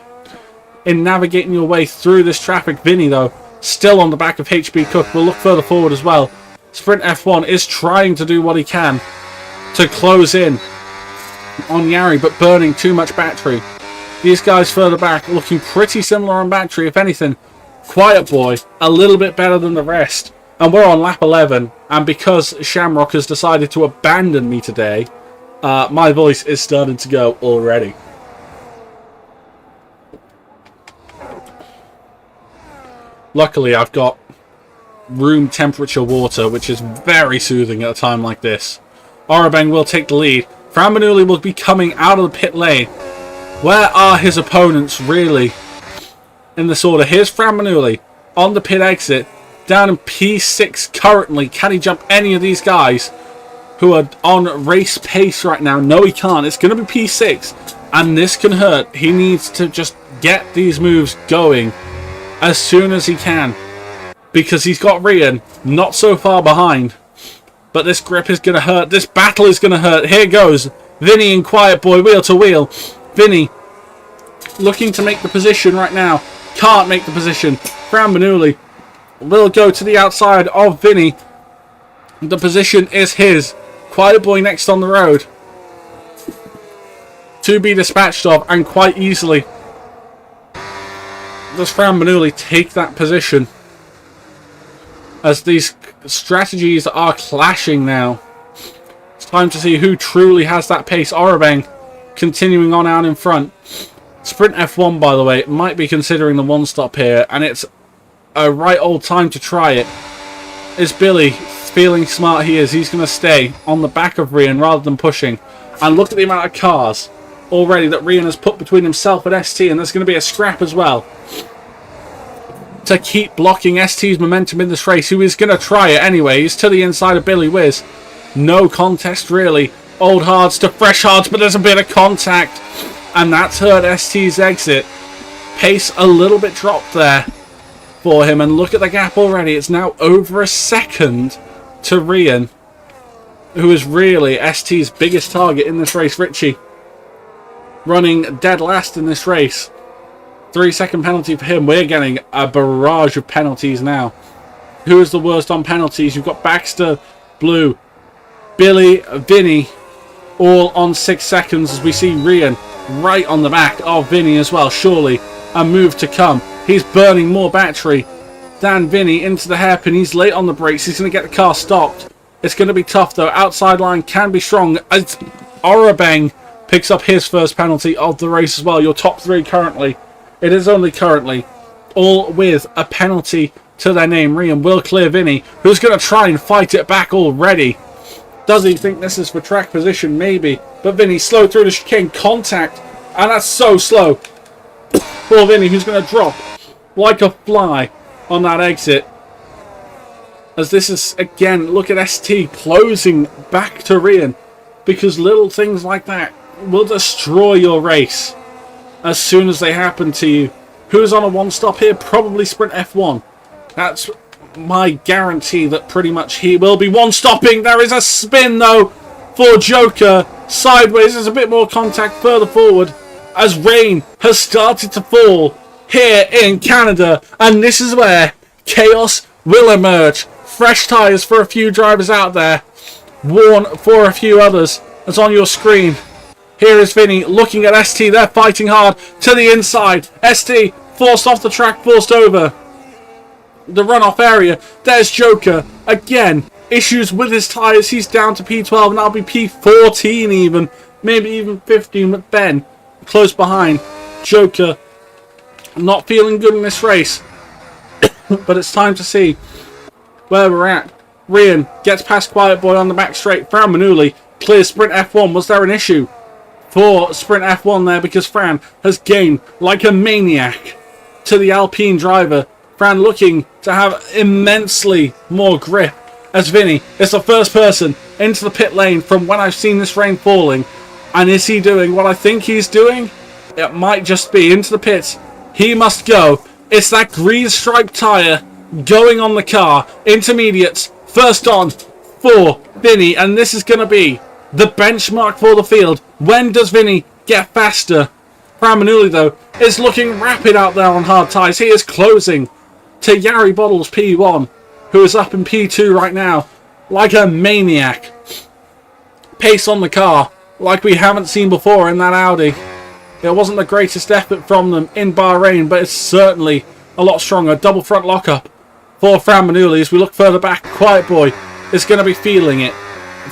in navigating your way through this traffic. Vinny, though, still on the back of HB Cook. We'll look further forward as well. Sprint F1 is trying to do what he can to close in on Yari, but burning too much battery. These guys further back looking pretty similar on battery. If anything, Quiet Boy a little bit better than the rest. And we're on lap 11, and because Shamrock has decided to abandon me today, my voice is starting to go already. Luckily, I've got room temperature water, which is very soothing at a time like this. Orabeng will take the lead. Fran Manuli will be coming out of the pit lane. Where are his opponents, really, in this order? Here's Fran Manuli on the pit exit. Down in P6 currently. Can he jump any of these guys who are on race pace right now? No, he can't. It's going to be P6, and this can hurt. He needs to just get these moves going as soon as he can, because he's got Rian not so far behind. But this grip is going to hurt. This battle is going to hurt. Here goes Vinny and Quiet Boy, wheel to wheel. Vinny looking to make the position right now. Can't make the position. Fran Manuli will go to the outside of Vinny. The position is his. Quiet Boy next on the road to be dispatched of, and quite easily does Fran Manuli take that position as these strategies are clashing now. It's time to see who truly has that pace. Orabeng continuing on out in front. Sprint F1, by the way, might be considering the one stop here, and it's a right old time to try it. Is Billy feeling smart? He is. He's going to stay on the back of Rian rather than pushing. And look at the amount of cars already that Rian has put between himself and ST, and there's going to be a scrap as well to keep blocking ST's momentum in this race, who is going to try it anyway. He's to the inside of Billy Whiz. No contest, really. Old hards to fresh hards, but there's a bit of contact, and that's hurt ST's exit. Pace a little bit dropped there for him, and look at the gap already. It's now over a second to Rian, who is really ST's biggest target in this race. Richie running dead last in this race. 3-second penalty for him. We're getting a barrage of penalties now. Who is the worst on penalties? You've got Baxter, Blue, Billy, Vinny, all on 6 seconds, as we see Rian right on the back of Vinny as well. Surely a move to come. He's burning more battery than Vinny into the hairpin. He's late on the brakes. He's going to get the car stopped. It's going to be tough though. Outside line can be strong. Orabeng picks up his first penalty of the race as well. Your top three currently. It is only currently, all with a penalty to their name. Rian will clear Vinny, who's going to try and fight it back already. Does he think this is for track position? Maybe. But Vinny slow through the chicane. Contact. And that's so slow. Poor Vinny, who's going to drop like a fly on that exit. As this is, again, look at ST closing back to Rian. Because little things like that will destroy your race as soon as they happen to you. Who's on a one stop here? Probably Sprint F1. That's my guarantee that pretty much he will be one stopping. There is a spin though for Joker. Sideways, there's a bit more contact further forward as rain has started to fall here in Canada, and this is where chaos will emerge. Fresh tyres for a few drivers out there, worn for a few others, as on your screen. Here is Vinny looking at ST. They're fighting hard to the inside. ST forced off the track, forced over the runoff area. There's Joker again. Issues with his tyres. He's down to P12 and that'll be P14 even. Maybe even 15 with Ben close behind. Joker not feeling good in this race. But it's time to see where we're at. Rian gets past Quiet Boy on the back straight. Fran Manuli clears Sprint F1. Was there an issue for Sprint F1 there? Because Fran has gained like a maniac to the Alpine driver. Fran looking to have immensely more grip as Vinny is the first person into the pit lane from when I've seen this rain falling. And is he doing what I think he's doing? It might just be into the pits. He must go. It's that green striped tyre going on the car. Intermediates first on for Vinny, and this is going to be the benchmark for the field. When does Vinny get faster? Fran Manuli though is looking rapid out there on hard tyres. He is closing to Yari Bottles P1, who is up in P2 right now like a maniac. Pace on the car like we haven't seen before in that Audi. It wasn't the greatest effort from them in Bahrain, but it's certainly a lot stronger. Double front lockup for Fran Manuli. As we look further back, Quiet Boy is going to be feeling it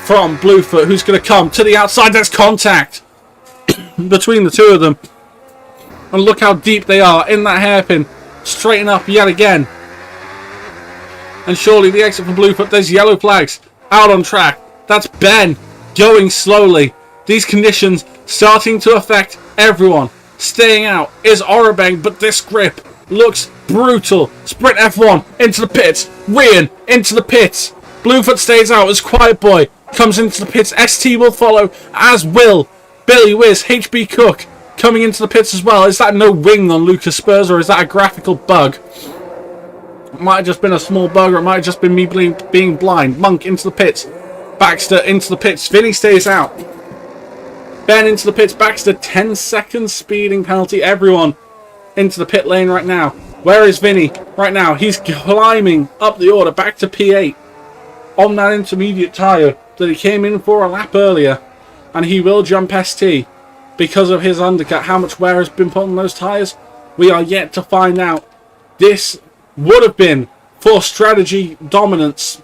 from Bluefoot, who's going to come to the outside. There's contact between the two of them. And look how deep they are in that hairpin. Straighten up yet again. And surely the exit for Bluefoot. There's yellow flags out on track. That's Ben going slowly. These conditions starting to affect everyone. Staying out is Orabeng, but this grip looks brutal. Sprint F1 into the pits. Rian into the pits. Bluefoot stays out as Quiet Boy comes into the pits. ST will follow, as will Billy Whiz. HB Cook coming into the pits as well. Is that no wing on Lucas Spurs, or is that a graphical bug? It might have just been a small bug, or it might have just been me being blind. Monk into the pits. Baxter into the pits. Vinny stays out. Ben into the pits. Baxter, 10 seconds speeding penalty. Everyone into the pit lane right now. Where is Vinny right now? He's climbing up the order back to P8 on that intermediate tyre that he came in for a lap earlier. And he will jump ST because of his undercut. How much wear has been put on those tyres? We are yet to find out. This would have been for strategy dominance.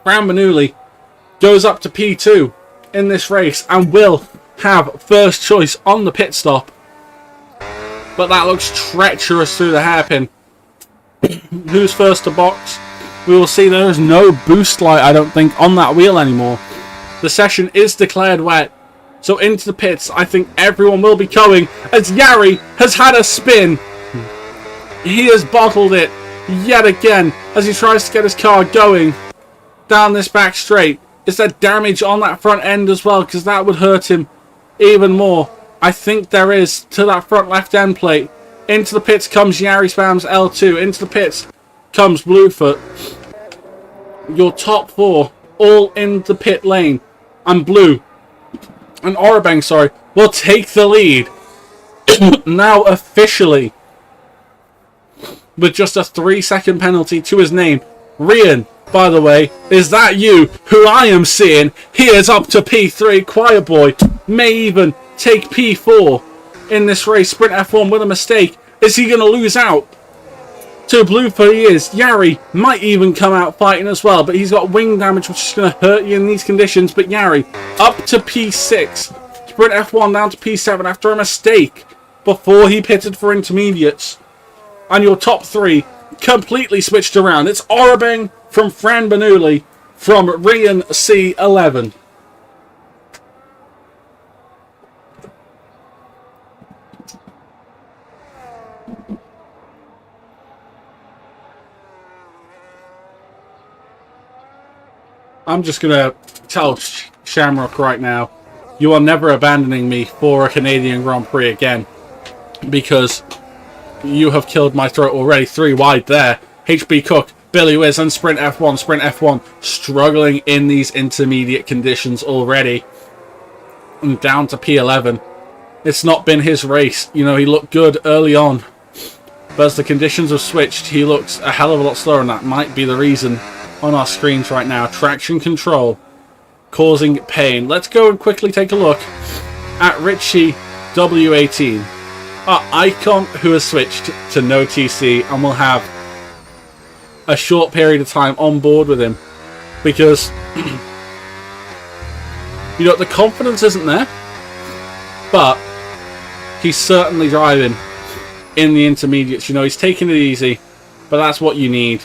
Fran Manuli goes up to P2 in this race and will have first choice on the pit stop. But that looks treacherous through the hairpin. Who's first to box? We will see. There is no boost light, I don't think, on that wheel anymore. The session is declared wet. So into the pits, I think everyone will be going as Yari has had a spin. He has bottled it yet again as he tries to get his car going down this back straight. Is there damage on that front end as well? Because that would hurt him even more. I think there is to that front left end plate. Into the pits comes Yari Spam's L2. Into the pits comes Bluefoot. Your top four all in the pit lane. And Blue and Orabeng, sorry, will take the lead. Now officially, with just a 3-second penalty to his name. Rian, by the way, is that you who I am seeing? He is up to P3. Quiet Boy may even take P4 in this race. Sprint F1 with a mistake. Is he going to lose out to Bluefoot? He is. Yari might even come out fighting as well, but he's got wing damage, which is going to hurt you in these conditions. But Yari up to P6. Sprint F1 down to P7 after a mistake before he pitted for intermediates. And your top three completely switched around. It's Orabeng from Fran Bernoulli from Rian C11. I'm just going to tell Shamrock right now, you are never abandoning me for a Canadian Grand Prix again. Because you have killed my throat already. 3 wide there. HB Cook, Billy Wiz and Sprint F1. Sprint F1 struggling in these intermediate conditions already. And down to P11. It's not been his race. You know, he looked good early on. But as the conditions have switched, he looks a hell of a lot slower. And that might be the reason on our screens right now. Traction control causing pain. Let's go and quickly take a look at Richie W18. Our icon who has switched to no TC and will have a short period of time on board with him because you know the confidence isn't there, but he's certainly driving in the intermediates. You know, he's taking it easy, but that's what you need.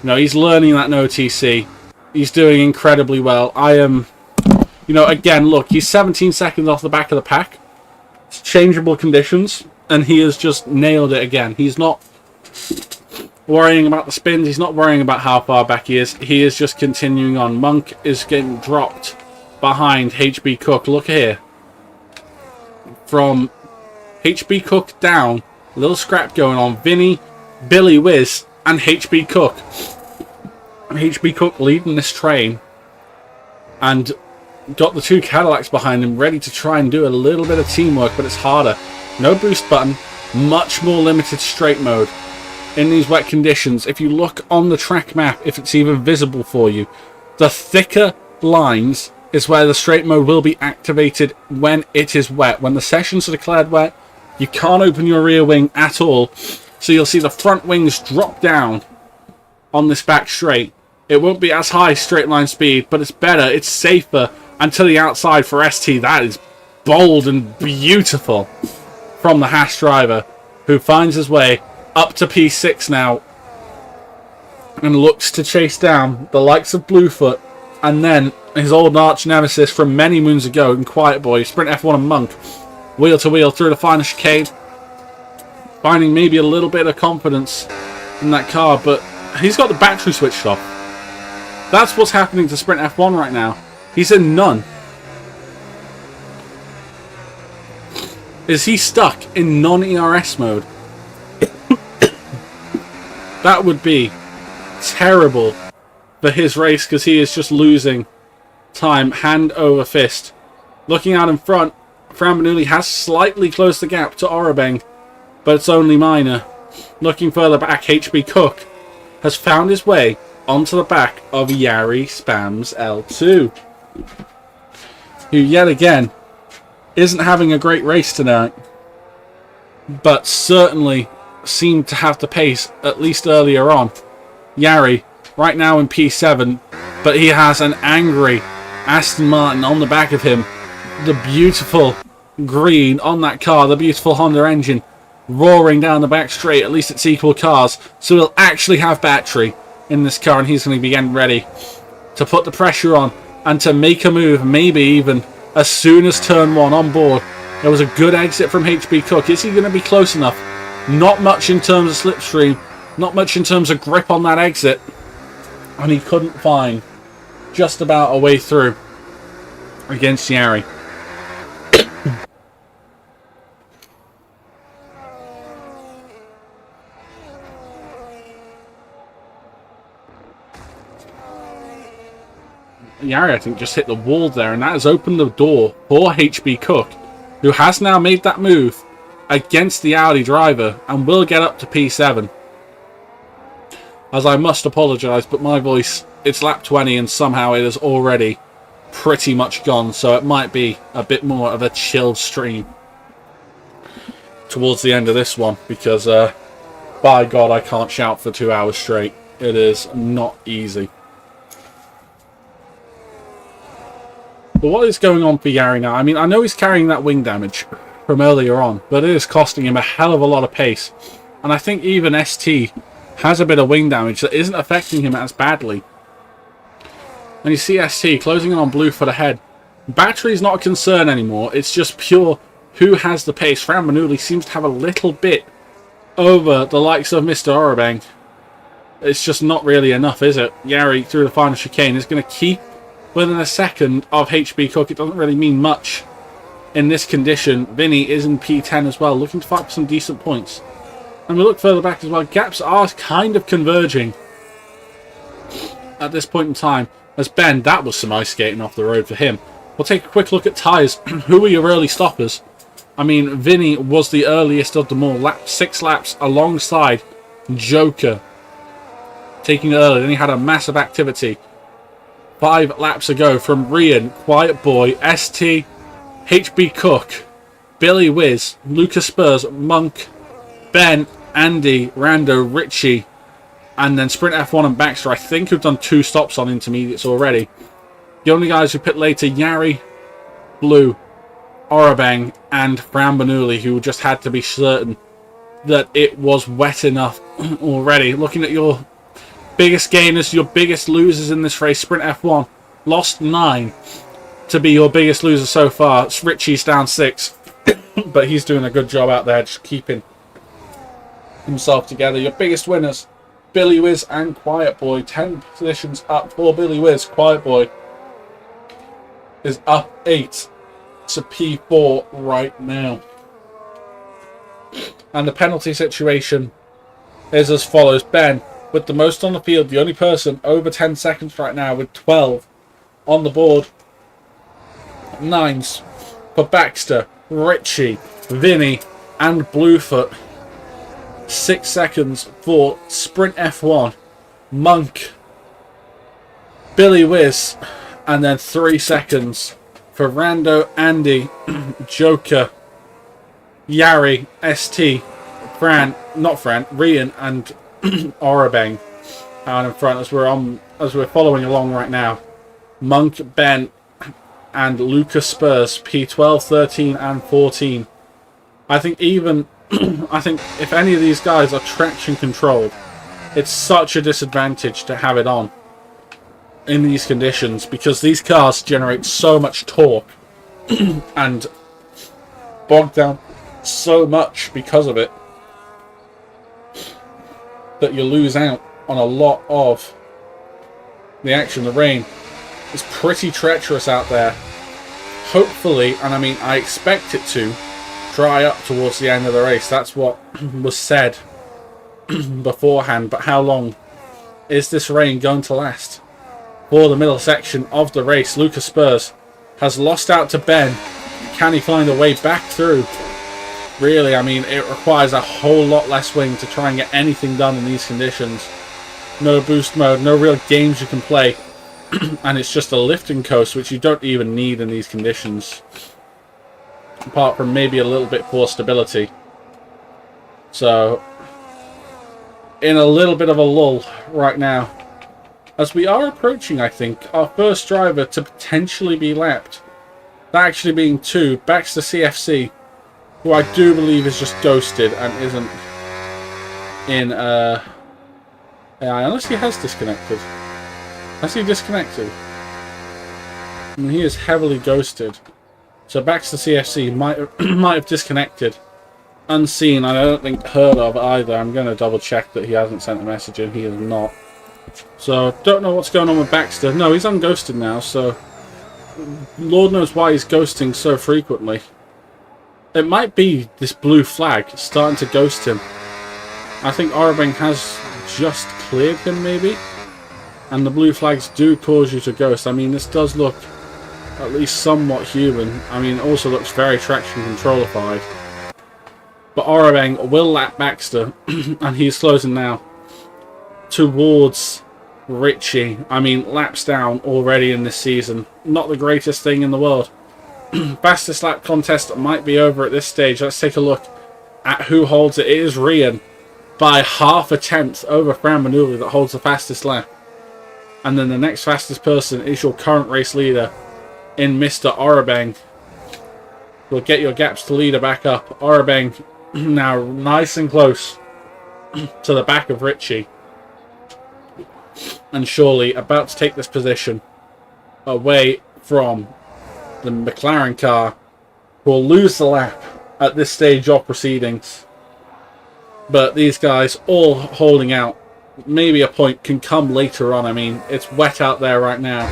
You know, he's learning that no TC. He's doing incredibly well. You know, again, look, he's 17 seconds off the back of the pack. It's changeable conditions, and he has just nailed it again. He's not worrying about the spins. He's not worrying about how far back he is. He is just continuing on. Monk is getting dropped behind HB Cook. Look here. From HB Cook down, a little scrap going on. Vinny, Billy Wiz, and HB Cook. HB Cook leading this train. And got the 2 Cadillacs behind him ready to try and do a little bit of teamwork, but it's harder. No boost button, much more limited straight mode in these wet conditions. If you look on the track map, if it's even visible for you, the thicker lines is where the straight mode will be activated when it is wet. When the sessions are declared wet, you can't open your rear wing at all, so you'll see the front wings drop down on this back straight. It won't be as high straight line speed, but it's better, it's safer. And to the outside for ST, that is bold and beautiful from the Haas driver, who finds his way up to P6 now and looks to chase down the likes of Bluefoot and then his old arch nemesis from many moons ago in Quiet Boy, Sprint F1 and Monk, wheel to wheel through the final chicane, finding maybe a little bit of confidence in that car, but he's got the battery switched off. That's what's happening to Sprint F1 right now. He's in none. Is he stuck in non-ERS mode? That would be terrible for his race because he is just losing time hand over fist. Looking out in front, Fran Bernoulli has slightly closed the gap to Orabeng, but it's only minor. Looking further back, HB Cook has found his way onto the back of Yari Spam's L2, who yet again isn't having a great race tonight, but certainly seemed to have the pace at least earlier on. Yari right now in P7, but he has an angry Aston Martin on the back of him. The beautiful green on that car, the beautiful Honda engine roaring down the back straight. At least it's equal cars, so we'll actually have battery in this car, and he's going to be getting ready to put the pressure on and to make a move, maybe even as soon as turn 1 on board. There was a good exit from HB Cook. Is he going to be close enough? Not much in terms of slipstream, not much in terms of grip on that exit, and he couldn't find just about a way through against Yari. Yari, I think, just hit the wall there, and that has opened the door for HB Cook, who has now made that move against the Audi driver and will get up to P7. As I must apologise, but my voice, it's lap 20 and somehow it is already pretty much gone, so it might be a bit more of a chilled stream towards the end of this one, because by God, I can't shout for 2 hours straight. It is not easy. But what is going on for Yari now? I mean, I know he's carrying that wing damage from earlier on, but it is costing him a hell of a lot of pace. And I think even ST has a bit of wing damage that isn't affecting him as badly. And you see ST closing in on Bluefoot ahead. Battery's not a concern anymore. It's just pure who has the pace. Fran Manuli seems to have a little bit over the likes of Mr. Orabang. It's just not really enough, is it? Yari, through the final chicane, is going to keep within a second of HB Cook. It doesn't really mean much in this condition. Vinny is in P10 as well, looking to fight for some decent points. And we look further back as well. Gaps are kind of converging at this point in time. As Ben, that was some ice skating off the road for him. We'll take a quick look at tyres. Who were your early stoppers? I mean, Vinny was the earliest of them all. 6 laps alongside Joker, taking it early. Then he had a massive activity 5 laps ago from Rian, Quiet Boy, ST, HB Cook, Billy Wiz, Lucas Spurs, Monk, Ben, Andy, Rando, Richie, and then Sprint F1 and Baxter, I think, have done 2 stops on intermediates already. The only guys who pit later, Yari, Blue, Orabang, and Fran Bernoulli, who just had to be certain that it was wet enough already. Looking at your biggest gainers, your biggest losers in this race, Sprint F1 lost 9 to be your biggest loser so far. Richie's down 6, but he's doing a good job out there, just keeping himself together. Your biggest winners, Billy Wiz and Quiet Boy, 10 positions up for Billy Wiz. Quiet Boy is up 8 to P4 right now. And the penalty situation is as follows. Ben, with the most on the field, the only person over 10 seconds right now with 12 on the board. 9s for Baxter, Richie, Vinny, and Bluefoot. 6 seconds for Sprint F1, Monk, Billy Wiz, and then 3 seconds for Rando, Andy, Joker, Yari, ST, Rian, and Orabang out in front as we're following along right now. Monk, Ben, and Lucas Spurs, P12, 13, and 14. I think if any of these guys are traction controlled, it's such a disadvantage to have it on in these conditions, because these cars generate so much torque and bog down so much because of it that you lose out on a lot of the action. The rain is pretty treacherous out there. Hopefully, and I mean I expect it to dry up towards the end of the race. That's what was said beforehand, but how long is this rain going to last? For the middle section of the race, Lucas Spurs has lost out to Ben. Can he find a way back through? Really, I mean, it requires a whole lot less wing to try and get anything done in these conditions. No boost mode, no real games you can play. And it's just a lifting coast, which you don't even need in these conditions. Apart from maybe a little bit for stability. So, in a little bit of a lull right now. as we are approaching, I think, our first driver to potentially be lapped. That actually being 2, Baxter CFC, who I do believe is just ghosted and isn't in, yeah, unless he has disconnected. Has he disconnected? I mean, he is heavily ghosted. So Baxter CFC might have disconnected. Unseen, I don't think heard of either. I'm going to double check that he hasn't sent a message in. He has not. So, don't know what's going on with Baxter. No, he's unghosted now, so Lord knows why he's ghosting so frequently. It might be this blue flag starting to ghost him. I think Orabeng has just cleared him, maybe? And the blue flags do cause you to ghost. I mean, this does look at least somewhat human. I mean, it also looks very traction controlified. But Orabeng will lap Baxter, and he's closing now towards Richie. I mean, laps down already in this season. Not the greatest thing in the world. Fastest lap contest might be over at this stage. Let's take a look at who holds it. It is Rian by 1/2 tenth over Fran Manuli that holds the fastest lap. And then the next fastest person is your current race leader in Mr. Orabeng. We'll get your gaps to leader back up. Orabeng now nice and close to the back of Richie. And surely about to take this position away from the McLaren car, who will lose the lap at this stage of proceedings. But these guys all holding out. Maybe a point can come later on. I mean, it's wet out there right now.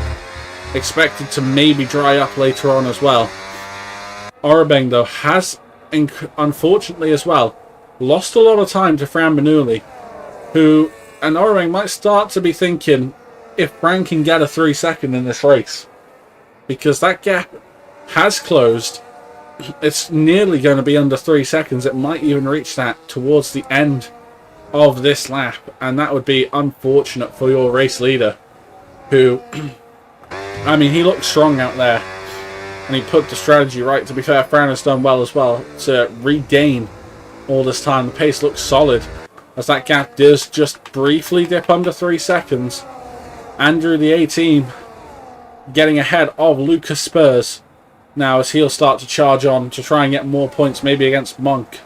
Expected to maybe dry up later on as well. Orabeng, though, has, unfortunately as well, lost a lot of time to Fran Manuli, who, and Orabeng might start to be thinking if Fran can get a 3 second in this race. Because that gap has closed. It's nearly going to be under 3 seconds. It might even reach that towards the end of this lap. And that would be unfortunate for your race leader, who, I mean, he looks strong out there. And he put the strategy right. To be fair, Fran has done well as well to regain all this time. The pace looks solid, as that gap does just briefly dip under 3 seconds. Andrew, the A-team, getting ahead of Lucas Spurs now, as he'll start to charge on to try and get more points, maybe against Monk.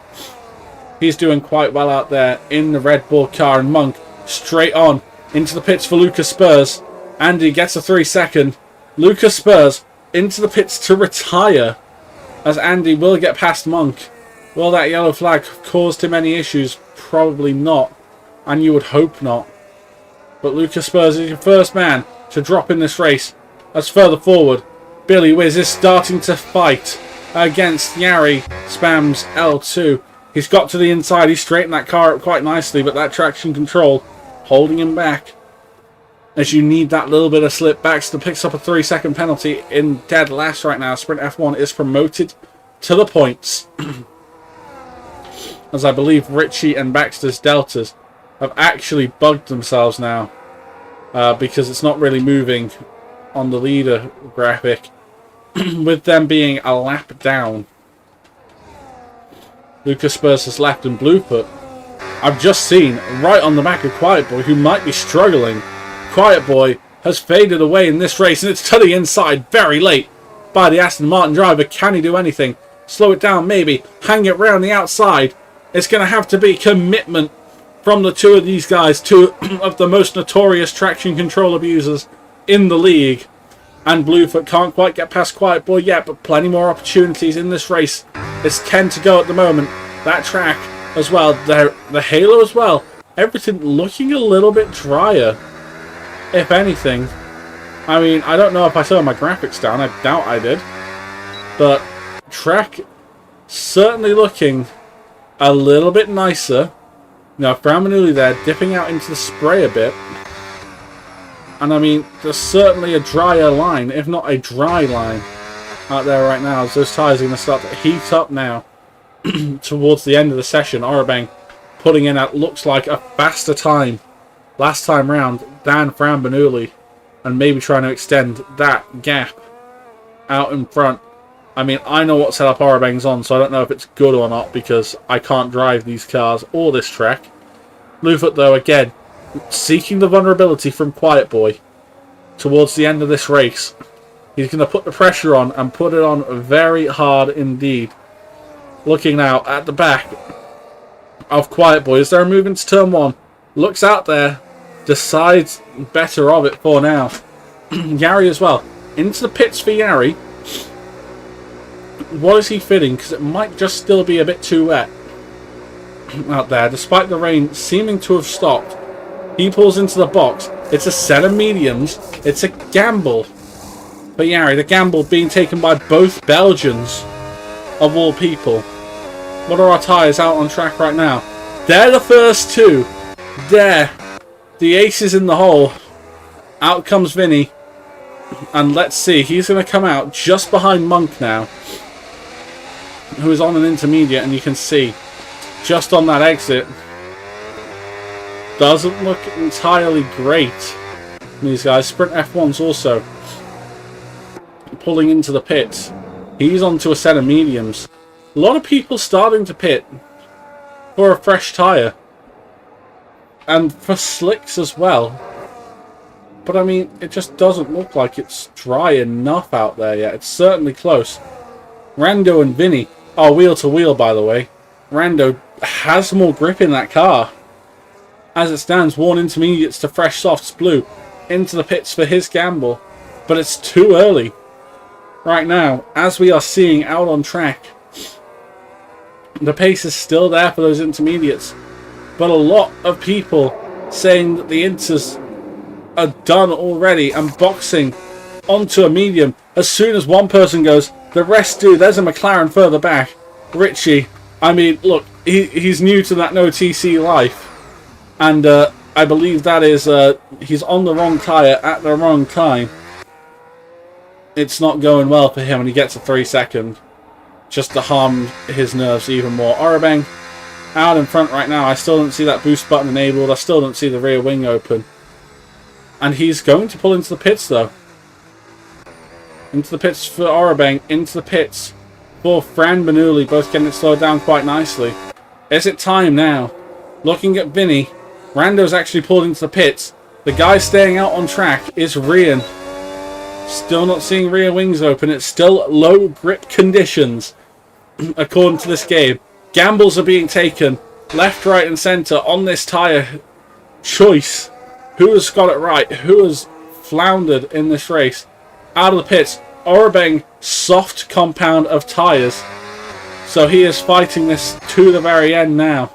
He's doing quite well out there in the Red Bull car, and Monk straight on into the pits for Lucas Spurs. Andy gets a 3 second. Lucas Spurs into the pits to retire, as Andy will get past Monk. Will that yellow flag caused him any issues? Probably not, and you would hope not. But Lucas Spurs is your first man to drop in this race. As further forward, Billy Wiz is starting to fight against Yari Spams L2. He's got to the inside. He's straightened that car up quite nicely, but that traction control holding him back, as you need that little bit of slip. Baxter picks up a 3 second penalty in dead last right now. Sprint F1 is promoted to the points. As I believe Richie and Baxter's deltas have actually bugged themselves now, because it's not really moving on the leader graphic, with them being a lap down. Lucas Spurs has left, and Bluefoot, I've just seen right on the back of Quiet Boy, who might be struggling. Quiet Boy has faded away in this race, and it's to the inside very late by the Aston Martin driver. Can he do anything? Slow it down, maybe. Hang it round the outside. It's going to have to be commitment from the two of these guys, two of the most notorious traction control abusers in the league. And Bluefoot can't quite get past Quiet Boy yet, but plenty more opportunities in this race. It's 10 to go at the moment. That track as well, the halo as well. Everything looking a little bit drier, if anything. I mean, I don't know if I turned my graphics down. I doubt I did. But track certainly looking a little bit nicer. Now, Fran Manuli there, dipping out into the spray a bit. And I mean, there's certainly a drier line, if not a dry line, out there right now, as those tyres are going to start to heat up now towards the end of the session. Orabeng putting in at looks like a faster time last time round than Fran Manuli, and maybe trying to extend that gap out in front. I mean, I know what setup Orabeng's on, so I don't know if it's good or not, because I can't drive these cars or this track. Bluefoot, though, again, seeking the vulnerability from Quiet Boy towards the end of this race. He's going to put the pressure on and put it on very hard indeed. Looking now at the back of Quiet Boy as they're moving to turn 1. Looks out there, decides better of it for now. Yari as well. Into the pits for Yari. What is he fitting? Because it might just still be a bit too wet out there. Despite the rain seeming to have stopped, he pulls into the box. It's a set of mediums. It's a gamble for Yari. The gamble being taken by both Belgians, of all people. What are our tyres out on track right now? They're the first two. There. The ace is in the hole. Out comes Vinny. And let's see. He's going to come out just behind Monk now, who is on an intermediate, and you can see just on that exit, doesn't look entirely great. These guys, Sprint F1's also pulling into the pits. He's onto a set of mediums. A lot of people starting to pit for a fresh tyre, and for slicks as well. But I mean, it just doesn't look like it's dry enough out there yet. It's certainly close. Rando and Vinny are wheel to wheel, by the way. Rando has more grip in that car. As it stands, worn intermediates to fresh softs blue. Into the pits for his gamble. But it's too early. Right now, as we are seeing out on track, the pace is still there for those intermediates. But a lot of people saying that the inters are done already and boxing onto a medium. As soon as one person goes, the rest do. There's a McLaren further back. Richie, I mean, look, he's new to that no TC life. And I believe that is, he's on the wrong tyre at the wrong time. It's not going well for him, and he gets a 3-second. Just to harm his nerves even more. Orabang out in front right now. I still don't see that boost button enabled. I still don't see the rear wing open. And he's going to pull into the pits, though. Into the pits for Orabang. Into the pits for Fran Bernoulli. Both getting it slowed down quite nicely. Is it time now? Looking at Vinny. Rando's actually pulled into the pits. The guy staying out on track is Rian. Still not seeing rear wings open. It's still low grip conditions, according to this game. Gambles are being taken left, right and centre on this tyre choice. Who has got it right? Who has floundered in this race? Out of the pits, Orabang, soft compound of tyres. So he is fighting this to the very end now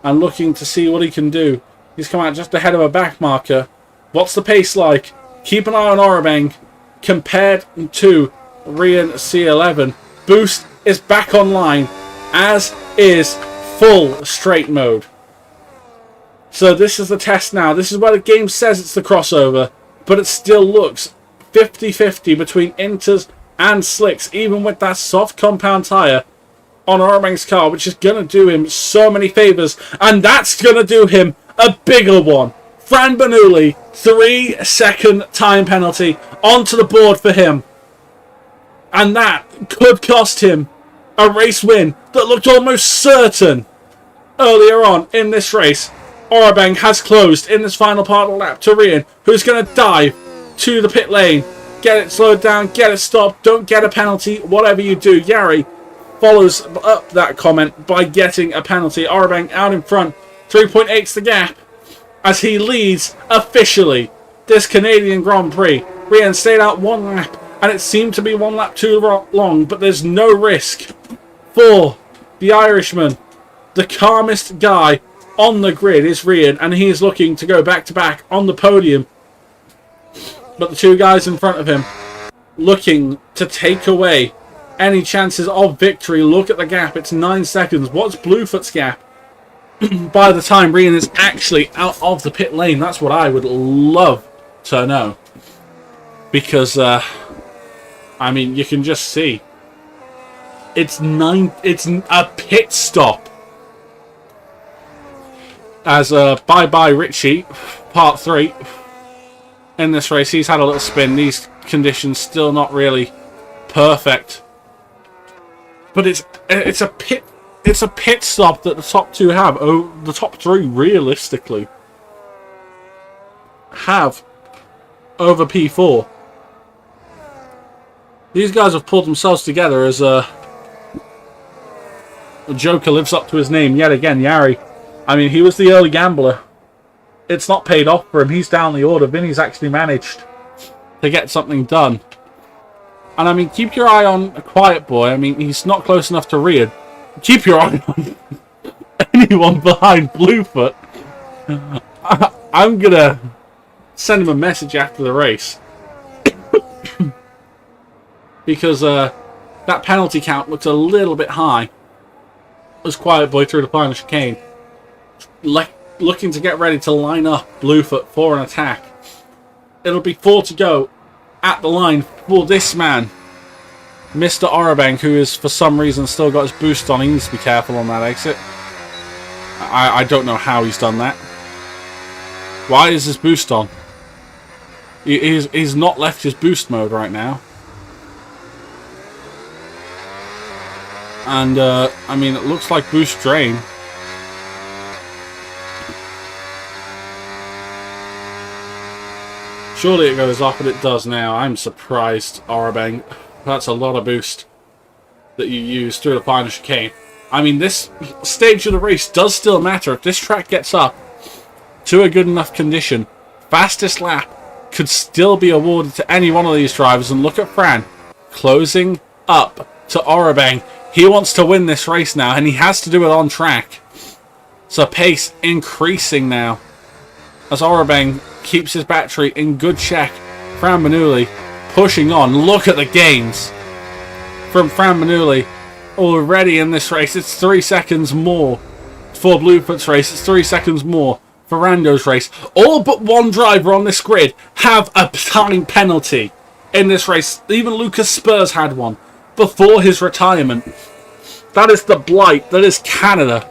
and looking to see what he can do. He's come out just ahead of a back marker. What's the pace like? Keep an eye on Orabang compared to Rian C11. Boost is back online, as is full straight mode. So this is the test now. This is where the game says it's the crossover, but it still looks 50-50 between inters and slicks, even with that soft compound tyre on Orabang's car, which is going to do him so many favours, and that's going to do him a bigger one. Fran Bernoulli, 3-second time penalty onto the board for him. And that could cost him a race win that looked almost certain earlier on in this race. Orabang has closed in this final part of the lap to Rian, who's going to dive to the pit lane. Get it slowed down, get it stopped, don't get a penalty, whatever you do. Yari follows up that comment by getting a penalty. Orabang out in front, 3.8's the gap, as he leads officially this Canadian Grand Prix. Rian stayed out one lap, and it seemed to be one lap too long, but there's no risk for the Irishman. The calmest guy on the grid is Rian, and he is looking to go back-to-back on the podium. But the two guys in front of him looking to take away any chances of victory. Look at the gap. It's 9 seconds. What's Bluefoot's gap by the time Rian is actually out of the pit lane? That's what I would love to know. Because, I mean, you can just see. It's a pit stop. As bye-bye Richie, part 3. In this race, he's had a little spin. These conditions still not really perfect. But it's a pit stop that the top two have. Oh, the top three realistically. have over P4. These guys have pulled themselves together as Joker lives up to his name yet again, Yari. I mean, he was the early gambler. It's not paid off for him. He's down the order. Vinny's actually managed to get something done. And I mean, keep your eye on a Quiet Boy. I mean, he's not close enough to Riyadh. Keep your eye on anyone behind Bluefoot. I'm gonna send him a message after the race. Because that penalty count looks a little bit high. As Quiet Boy through the final chicane. Looking to get ready to line up Bluefoot for an attack. It'll be 4 to go at the line for this man, Mr. Orabang, who is for some reason still got his boost on. He needs to be careful on that exit. I don't know how he's done that. Why is his boost on? He's not left his boost mode right now. And, I mean, it looks like boost drain. Surely it goes off, but it does now. I'm surprised, Orabang. That's a lot of boost that you use through the final chicane. I mean, this stage of the race does still matter. If this track gets up to a good enough condition, fastest lap could still be awarded to any one of these drivers. And look at Fran closing up to Orabang. He wants to win this race now, and he has to do it on track. So pace increasing now as Orabang keeps his battery in good check. Fran Manuli pushing on. Look at the gains from Fran Manuli already in this race. It's 3 seconds more for Bluefoot's race. It's 3 seconds more for Rando's race. All but one driver on this grid have a time penalty in this race. Even Lucas Spurs had one before his retirement. That is the blight. That is Canada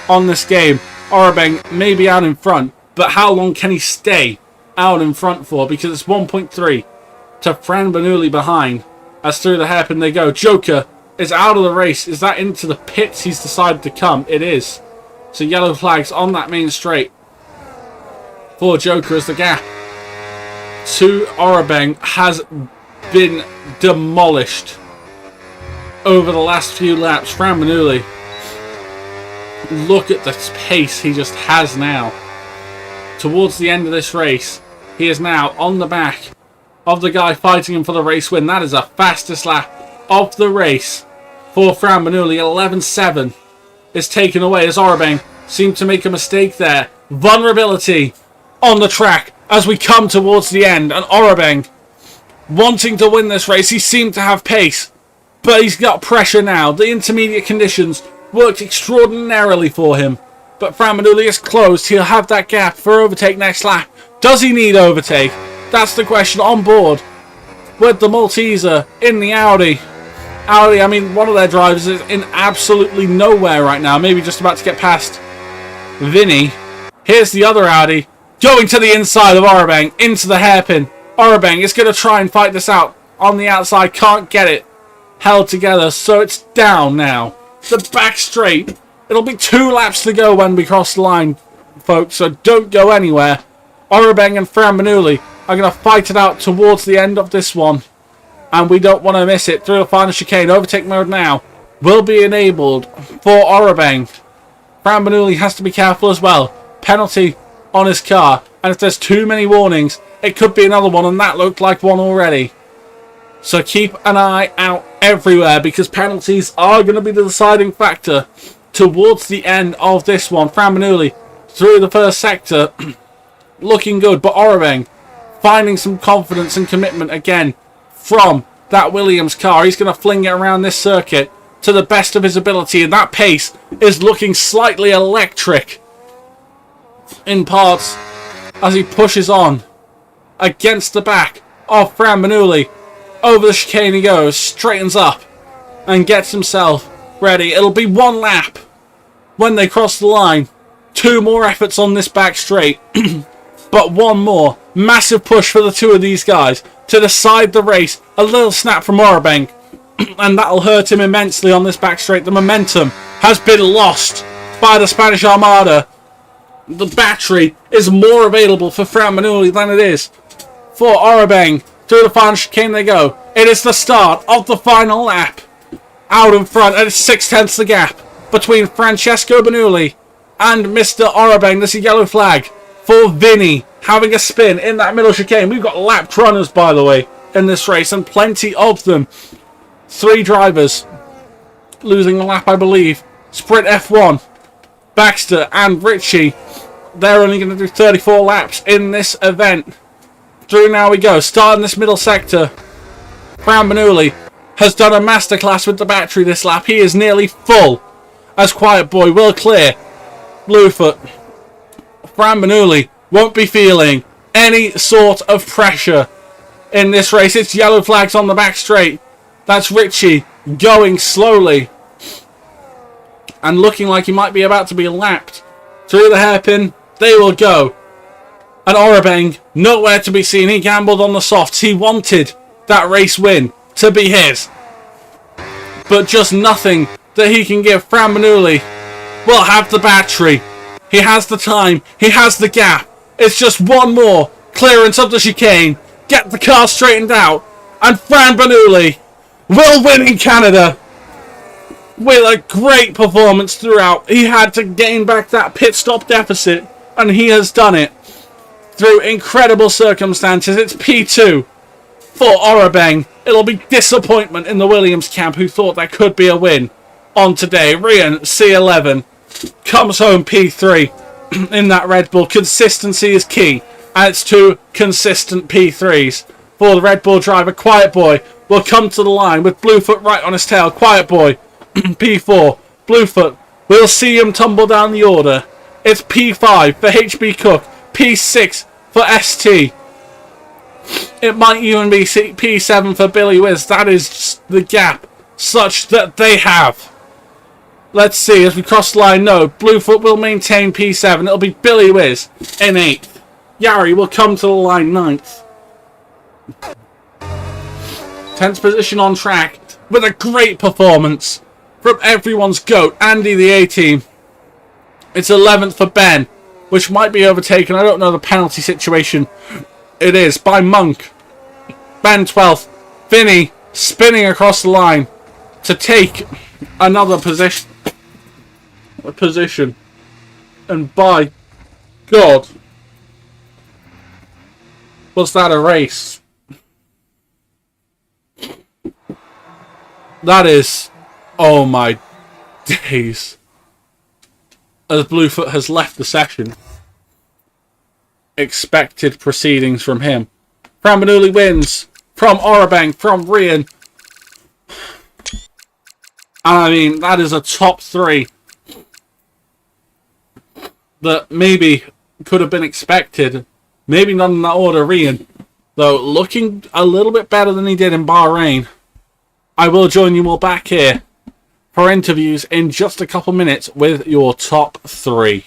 on this game. Orabang may be out in front, but how long can he stay out in front for? Because it's 1.3 to Fran Bernoulli behind. As through the hairpin they go. Joker is out of the race. Is that into the pits he's decided to come? It is. So yellow flags on that main straight for Joker as the gap to Orabang has been demolished over the last few laps. Fran Bernoulli, look at the pace he just has now. Towards the end of this race, he is now on the back of the guy fighting him for the race win. That is the fastest lap of the race for Fran Bernoulli. 11.7 is taken away as Orabang seemed to make a mistake there. Vulnerability on the track as we come towards the end. And Orabang wanting to win this race. He seemed to have pace, but he's got pressure now. The intermediate conditions worked extraordinarily for him. But Fran Bernoulli is closed. He'll have that gap for overtake next lap. Does he need overtake? That's the question on board with the Malteser in the Audi. Audi, I mean, one of their drivers is in absolutely nowhere right now. Maybe just about to get past Vinny. Here's the other Audi going to the inside of Orabang into the hairpin. Orabang is going to try and fight this out on the outside. Can't get it held together, so it's down now. The back straight. It'll be 2 laps to go when we cross the line, folks, so don't go anywhere. Orabang and Fran Bernoulli are going to fight it out towards the end of this one. And we don't want to miss it through the final chicane. Overtake mode now will be enabled for Orabang. Fran Bernoulli has to be careful as well. Penalty on his car. And if there's too many warnings, it could be another one. And that looked like one already. So keep an eye out everywhere, because penalties are going to be the deciding factor towards the end of this one. Fran Bernoulli through the first sector looking good, but Orabang finding some confidence and commitment again from that Williams car. He's going to fling it around this circuit to the best of his ability, and that pace is looking slightly electric in parts as he pushes on against the back of Fran Bernoulli. Over the chicane he goes, straightens up and gets himself ready. It'll be 1 lap when they cross the line. 2 more efforts on this back straight. But 1 more. Massive push for the 2 of these guys to decide the race. A little snap from Orabang, and that'll hurt him immensely on this back straight. The momentum has been lost by the Spanish Armada The battery is more available for Fran Manuli than it is for Orabeng. Through the final chicane they go. It is the start of the final lap. Out in front, and it's 6/10 the gap between Francesco Bernoulli and Mr. Orabeng. There's a yellow flag for Vinny having a spin in that middle chicane. We've got lapped runners, by the way, in this race, and plenty of them. 3 drivers losing a lap, I believe. Sprint F1, Baxter and Ritchie. They're only going to do 34 laps in this event. Through now we go. Starting this middle sector. Fran Bernoulli has done a masterclass with the battery this lap. He is nearly full as Quiet Boy will clear Bluefoot. Fran Bernoulli won't be feeling any sort of pressure in this race. It's yellow flags on the back straight. That's Ritchie going slowly and looking like he might be about to be lapped. Through the hairpin, they will go. And Orabeng, nowhere to be seen. He gambled on the softs. He wanted that race win to be his. But just nothing that he can give. Fran Bernoulli will have the battery. He has the time. He has the gap. It's just one more clearance of the chicane. Get the car straightened out. And Fran Bernoulli will win in Canada. With a great performance throughout. He had to gain back that pit stop deficit. And he has done it. Through incredible circumstances. It's P2 for Orabeng. It'll be disappointment in the Williams camp who thought that could be a win on today. Ryan, C11, comes home P3 in that Red Bull. Consistency is key. And it's 2 consistent P3s for the Red Bull driver. Quiet Boy will come to the line with Bluefoot right on his tail. Quiet Boy, P4. Bluefoot, we'll see him tumble down the order. It's P5 for HB Cook. P6 for ST. It might even be P7 for Billy Wiz. That is the gap such that they have. Let's see as we cross the line. No, Bluefoot will maintain P7. It'll be Billy Wiz in 8th. Yari will come to the line 9th. 10th position on track with a great performance from everyone's GOAT, Andy the A-Team. It's 11th for Ben, which might be overtaken. I don't know the penalty situation. It is by Monk. Ben 12th. Vinny spinning across the line to take another position. And by God, was that a race? That is, oh my days. As Bluefoot has left the session. Expected proceedings from him. Fran Bernoulli wins from Orabeng, from Rian. And I mean, that is a top 3 that maybe could have been expected. Maybe not in that order. Rian, though, looking a little bit better than he did in Bahrain. I will join you all back here for interviews in just a couple minutes with your top 3.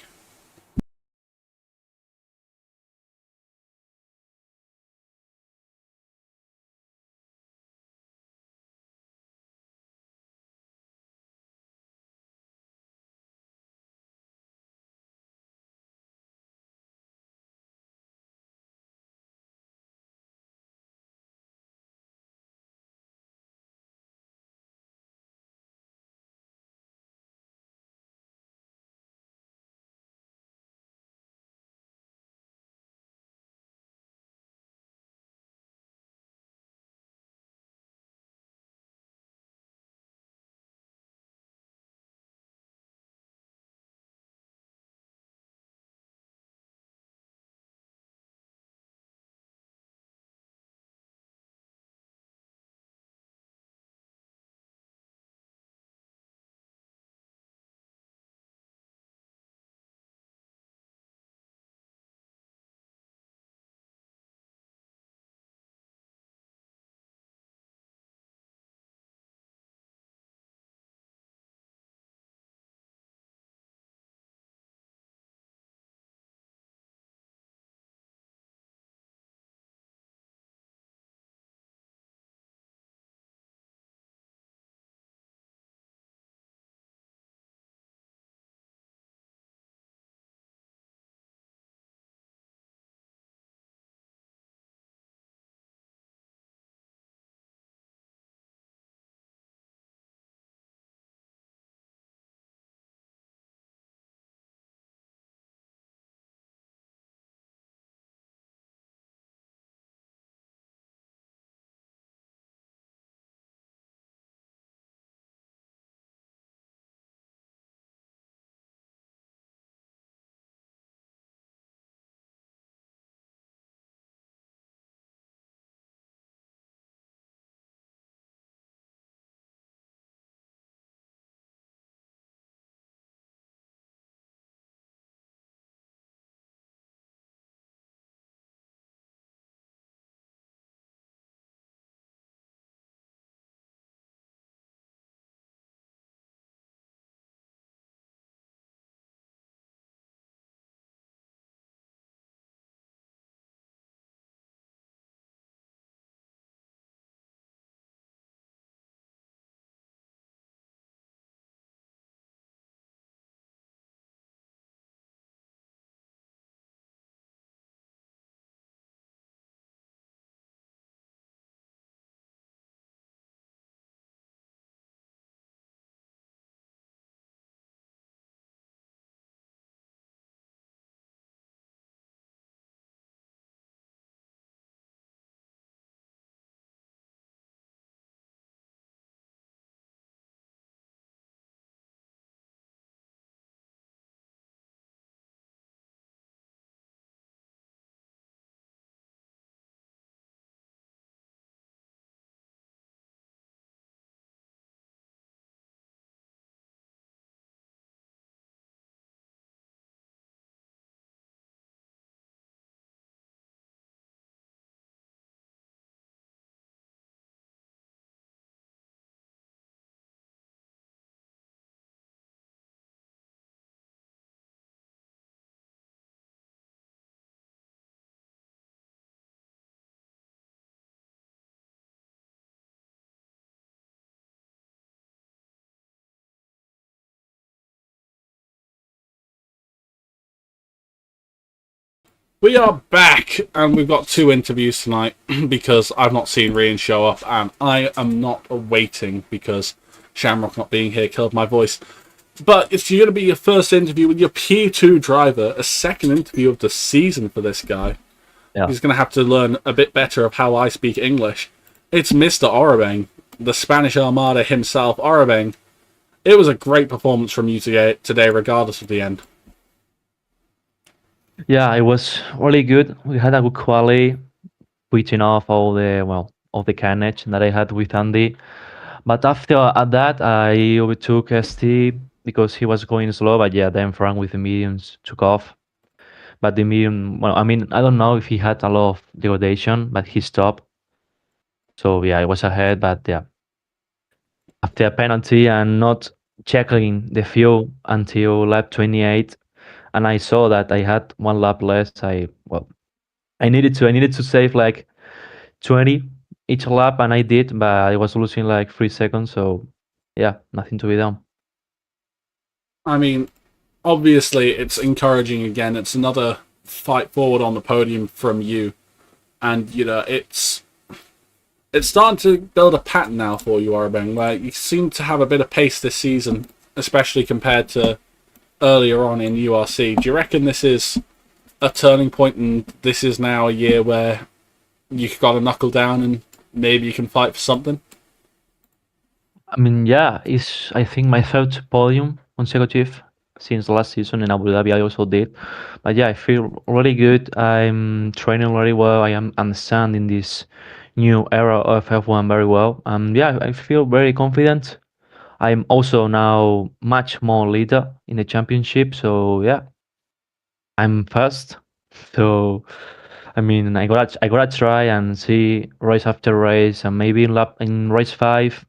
We are back, and we've got 2 interviews tonight because I've not seen Rian show up, and I am not waiting because Shamrock not being here killed my voice. But it's going to be your first interview with your P2 driver, a second interview of the season for this guy. Yeah. He's going to have to learn a bit better of how I speak English. It's Mr. Orobeng, the Spanish Armada himself. Orobeng, it was a great performance from you today, regardless of the end. Yeah, it was really good. We had a good quality, switching off all the carnage that I had with Andy. But after that, I overtook ST because he was going slow. But yeah, then Frank with the mediums took off. But the medium, well, I mean, I don't know if he had a lot of degradation, but he stopped. So yeah, I was ahead. But yeah, after a penalty and not checking the fuel until lap 28, and I saw that I had 1 lap less, I needed to save like 20 each lap, and I did, but I was losing like 3 seconds. So yeah, nothing to be done. I mean, obviously, it's encouraging again. It's another fight forward on the podium from you. And, it's starting to build a pattern now for you, Orobeng, where you seem to have a bit of pace this season, especially compared to earlier on in URC. Do you reckon this is a turning point and this is now a year where you've got to knuckle down and maybe you can fight for something? I mean, yeah, it's I think my third podium consecutive since last season in Abu Dhabi. I also did, but yeah, I feel really good. I'm training really well. I am understanding this new era of F1 very well. Yeah, I feel very confident. I'm also now much more leader in the championship. So yeah, I'm first. So I mean, I gotta try and see race after race, and maybe in race 5,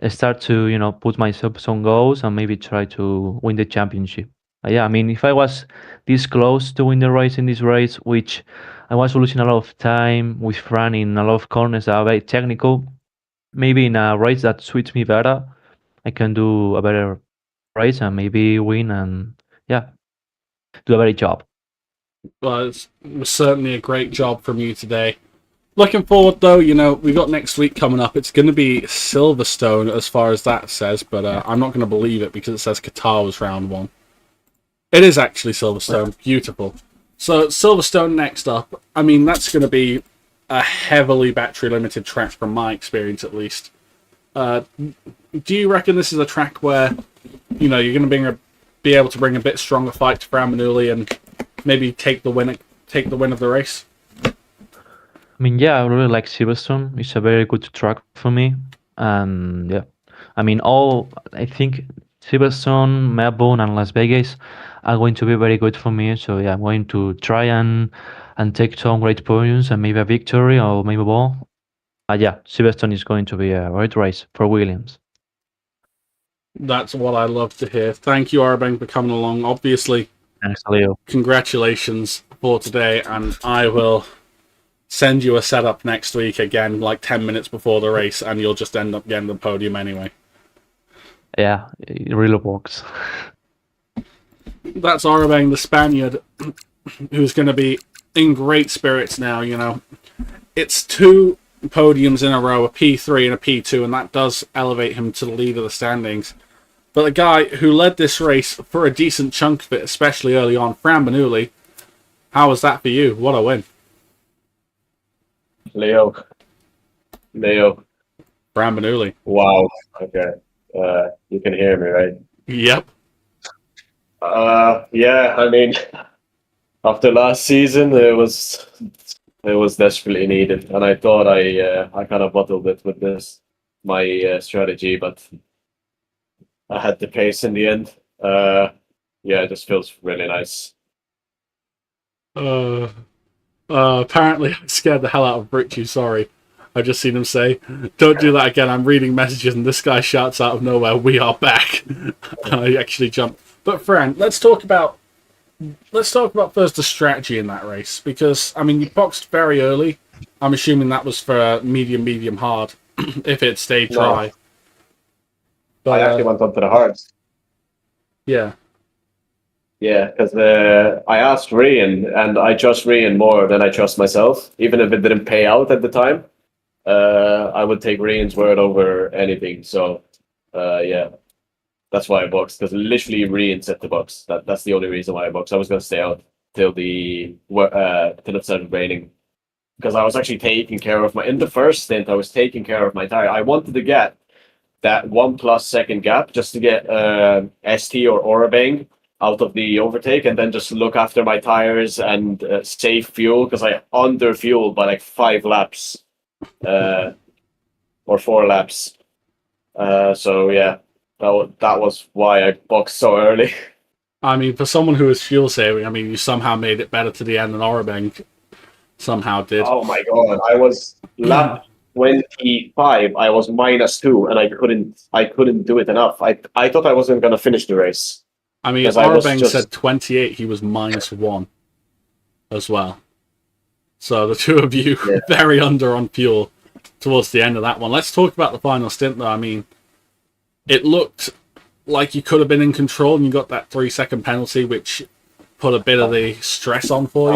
I start to put myself some goals and maybe try to win the championship. Yeah, I mean, if I was this close to win the race in this race, which I was losing a lot of time with Fran in a lot of corners that are very technical, maybe in a race that suits me better, I can do a better race and maybe win and yeah, do a better job. Well, it was certainly a great job from you today. Looking forward, though, we've got next week coming up. It's going to be Silverstone as far as that says, but I'm not going to believe it because it says Qatar was round 1. It is actually Silverstone. Beautiful. So, Silverstone next up. I mean, that's going to be a heavily battery-limited track from my experience, at least. Do you reckon this is a track where, you're going to be able to bring a bit stronger fight to Fran Manuli and maybe take the win of the race? I mean, yeah, I really like Silverstone. It's a very good track for me. And yeah, I mean, I think Silverstone, Melbourne, and Las Vegas are going to be very good for me. So yeah, I'm going to try and take some great points and maybe a victory or maybe more. Yeah, Silverstone is going to be a great race for Williams. That's what I love to hear. Thank you, Arbang, for coming along. Obviously, Thanks, Leo. Congratulations for today, and I will send you a setup next week again, like 10 minutes before the race, and you'll just end up getting the podium anyway. Yeah, it really works. That's Arabang, the Spaniard, who's going to be in great spirits now, It's 2 podiums in a row, a P3 and a P2, and that does elevate him to the lead of the standings. But the guy who led this race for a decent chunk of it, especially early on, Fran Manuli, how was that for you? What a win. Leo. Fran Manuli. Wow. Okay. You can hear me, right? Yep. Yeah, I mean, after last season, it was desperately needed, and I thought I kind of bottled it with my strategy, but I had the pace in the end. Yeah, it just feels really nice. Apparently I scared the hell out of Richie, sorry. I just seen him say, "Don't do that again." I'm reading messages and this guy shouts out of nowhere, "We are back." I actually jumped. But Fran, let's talk about first the strategy in that race, because I mean you boxed very early. I'm assuming that was for medium hard if it stayed dry. No. But I actually went on to the hards. Yeah. Yeah, because I asked Rian, and I trust Rian more than I trust myself, even if it didn't pay out at the time. I would take Rian's word over anything. So, yeah, that's why I boxed, because literally Rian set the box. That's the only reason why I boxed. I was gonna stay out till till it started raining, because I was actually taking care of in the first stint. I was taking care of my tire. I wanted to get that 1+ second gap just to get ST or Orabang out of the overtake, and then just look after my tires and save fuel, because I under fueled by like 5 laps or 4 laps. So yeah, that was why I boxed so early. I mean, for someone who is fuel saving, I mean, you somehow made it better to the end than Orabang somehow did. Oh my god, I was lap 25. I was -2, and I couldn't do it enough. I thought I wasn't gonna finish the race. I mean, Orabang said 28, he was -1 as well. So the two of you very under on fuel towards the end of that one. Let's talk about the final stint, though. I mean, it looked like you could have been in control, and you got that 3-second penalty, which put a bit of the stress on for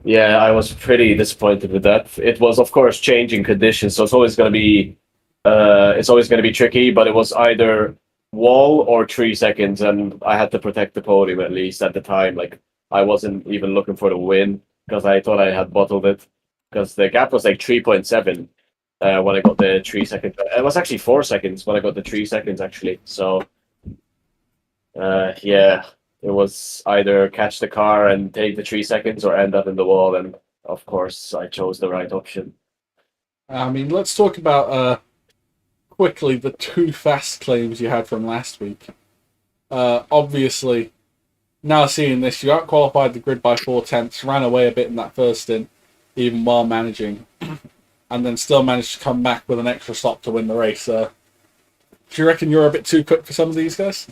you. I was pretty disappointed with that. It was, of course, changing conditions, so it's always going to be tricky. But it was either wall or 3 seconds, and I had to protect the podium at least at the time. Like, I wasn't even looking for the win, because I thought I had bottled it, because the gap was like 3.7 when I got the 3 seconds. It was actually 4 seconds when I got the 3 seconds, actually. So, yeah, it was either catch the car and take the 3 seconds or end up in the wall. And of course, I chose the right option. I mean, let's talk about quickly the 2 fast claims you had from last week. Obviously, now seeing this, you out-qualified the grid by 4/10, ran away a bit in that first stint, even while managing, and then still managed to come back with an extra stop to win the race. Do you reckon you're a bit too quick for some of these guys?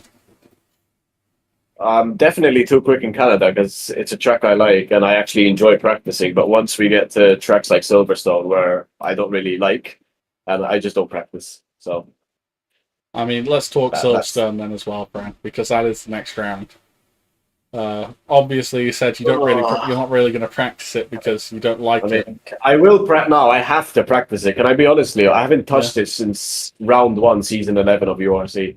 I'm definitely too quick in Canada, because it's a track I like and I actually enjoy practicing. But once we get to tracks like Silverstone, where I don't really like, and I just don't practice. So, I mean, let's talk Silverstone then as well, Fran, because that is the next round. Obviously, you said you're not really going to practice it because you don't like it. I will now. I have to practice it. Can I be honest, Leo? I haven't touched it since round 1, season 11 of URC.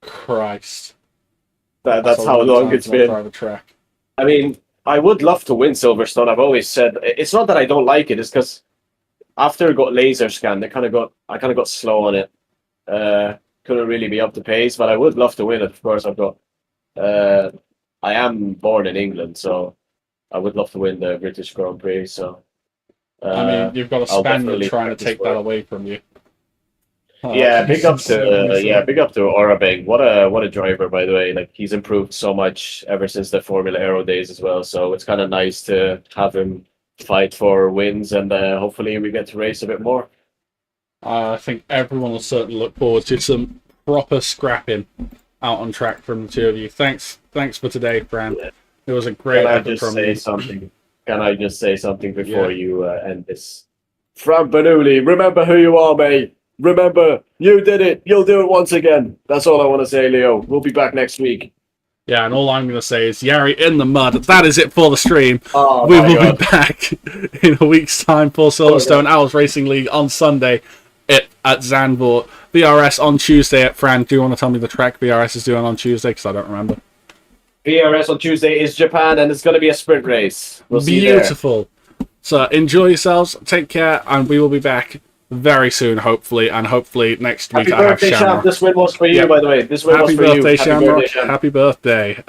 Christ. That's how long it's been. Track. I mean, I would love to win Silverstone. I've always said it's not that I don't like it. It's because after it got laser scanned, I kind of got slow on it. Couldn't really be up to pace, but I would love to win it. Of course, I am born in England, so I would love to win the British Grand Prix. So, I mean, you've got a Spaniard trying to take that away from you. Big up to Orabang. What a driver, by the way. Like, he's improved so much ever since the Formula Aero days as well. So it's kind of nice to have him fight for wins, and hopefully we get to race a bit more. I think everyone will certainly look forward to some proper scrapping out on track from the two of you. Thanks for today, Fran. Yeah. It was a great effort from you. Can I just say something before you end this? Fran Bernoulli, remember who you are, mate. Remember, you did it. You'll do it once again. That's all I want to say, Leo. We'll be back next week. Yeah, and all I'm going to say is, Yari in the mud. That is it for the stream. We will be back in a week's time for Silverstone Owls Racing League on Sunday at Zandvoort. BRS on Tuesday at Fran. Do you want to tell me the track BRS is doing on Tuesday? Because I don't remember. BRS on Tuesday is Japan, and it's going to be a sprint race. We'll see you there. Beautiful. So enjoy yourselves. Take care, and we will be back very soon, hopefully, and hopefully next week I have Shamrock. This win was for you, by the way. This win was for you. Happy birthday, Shamrock. Happy birthday.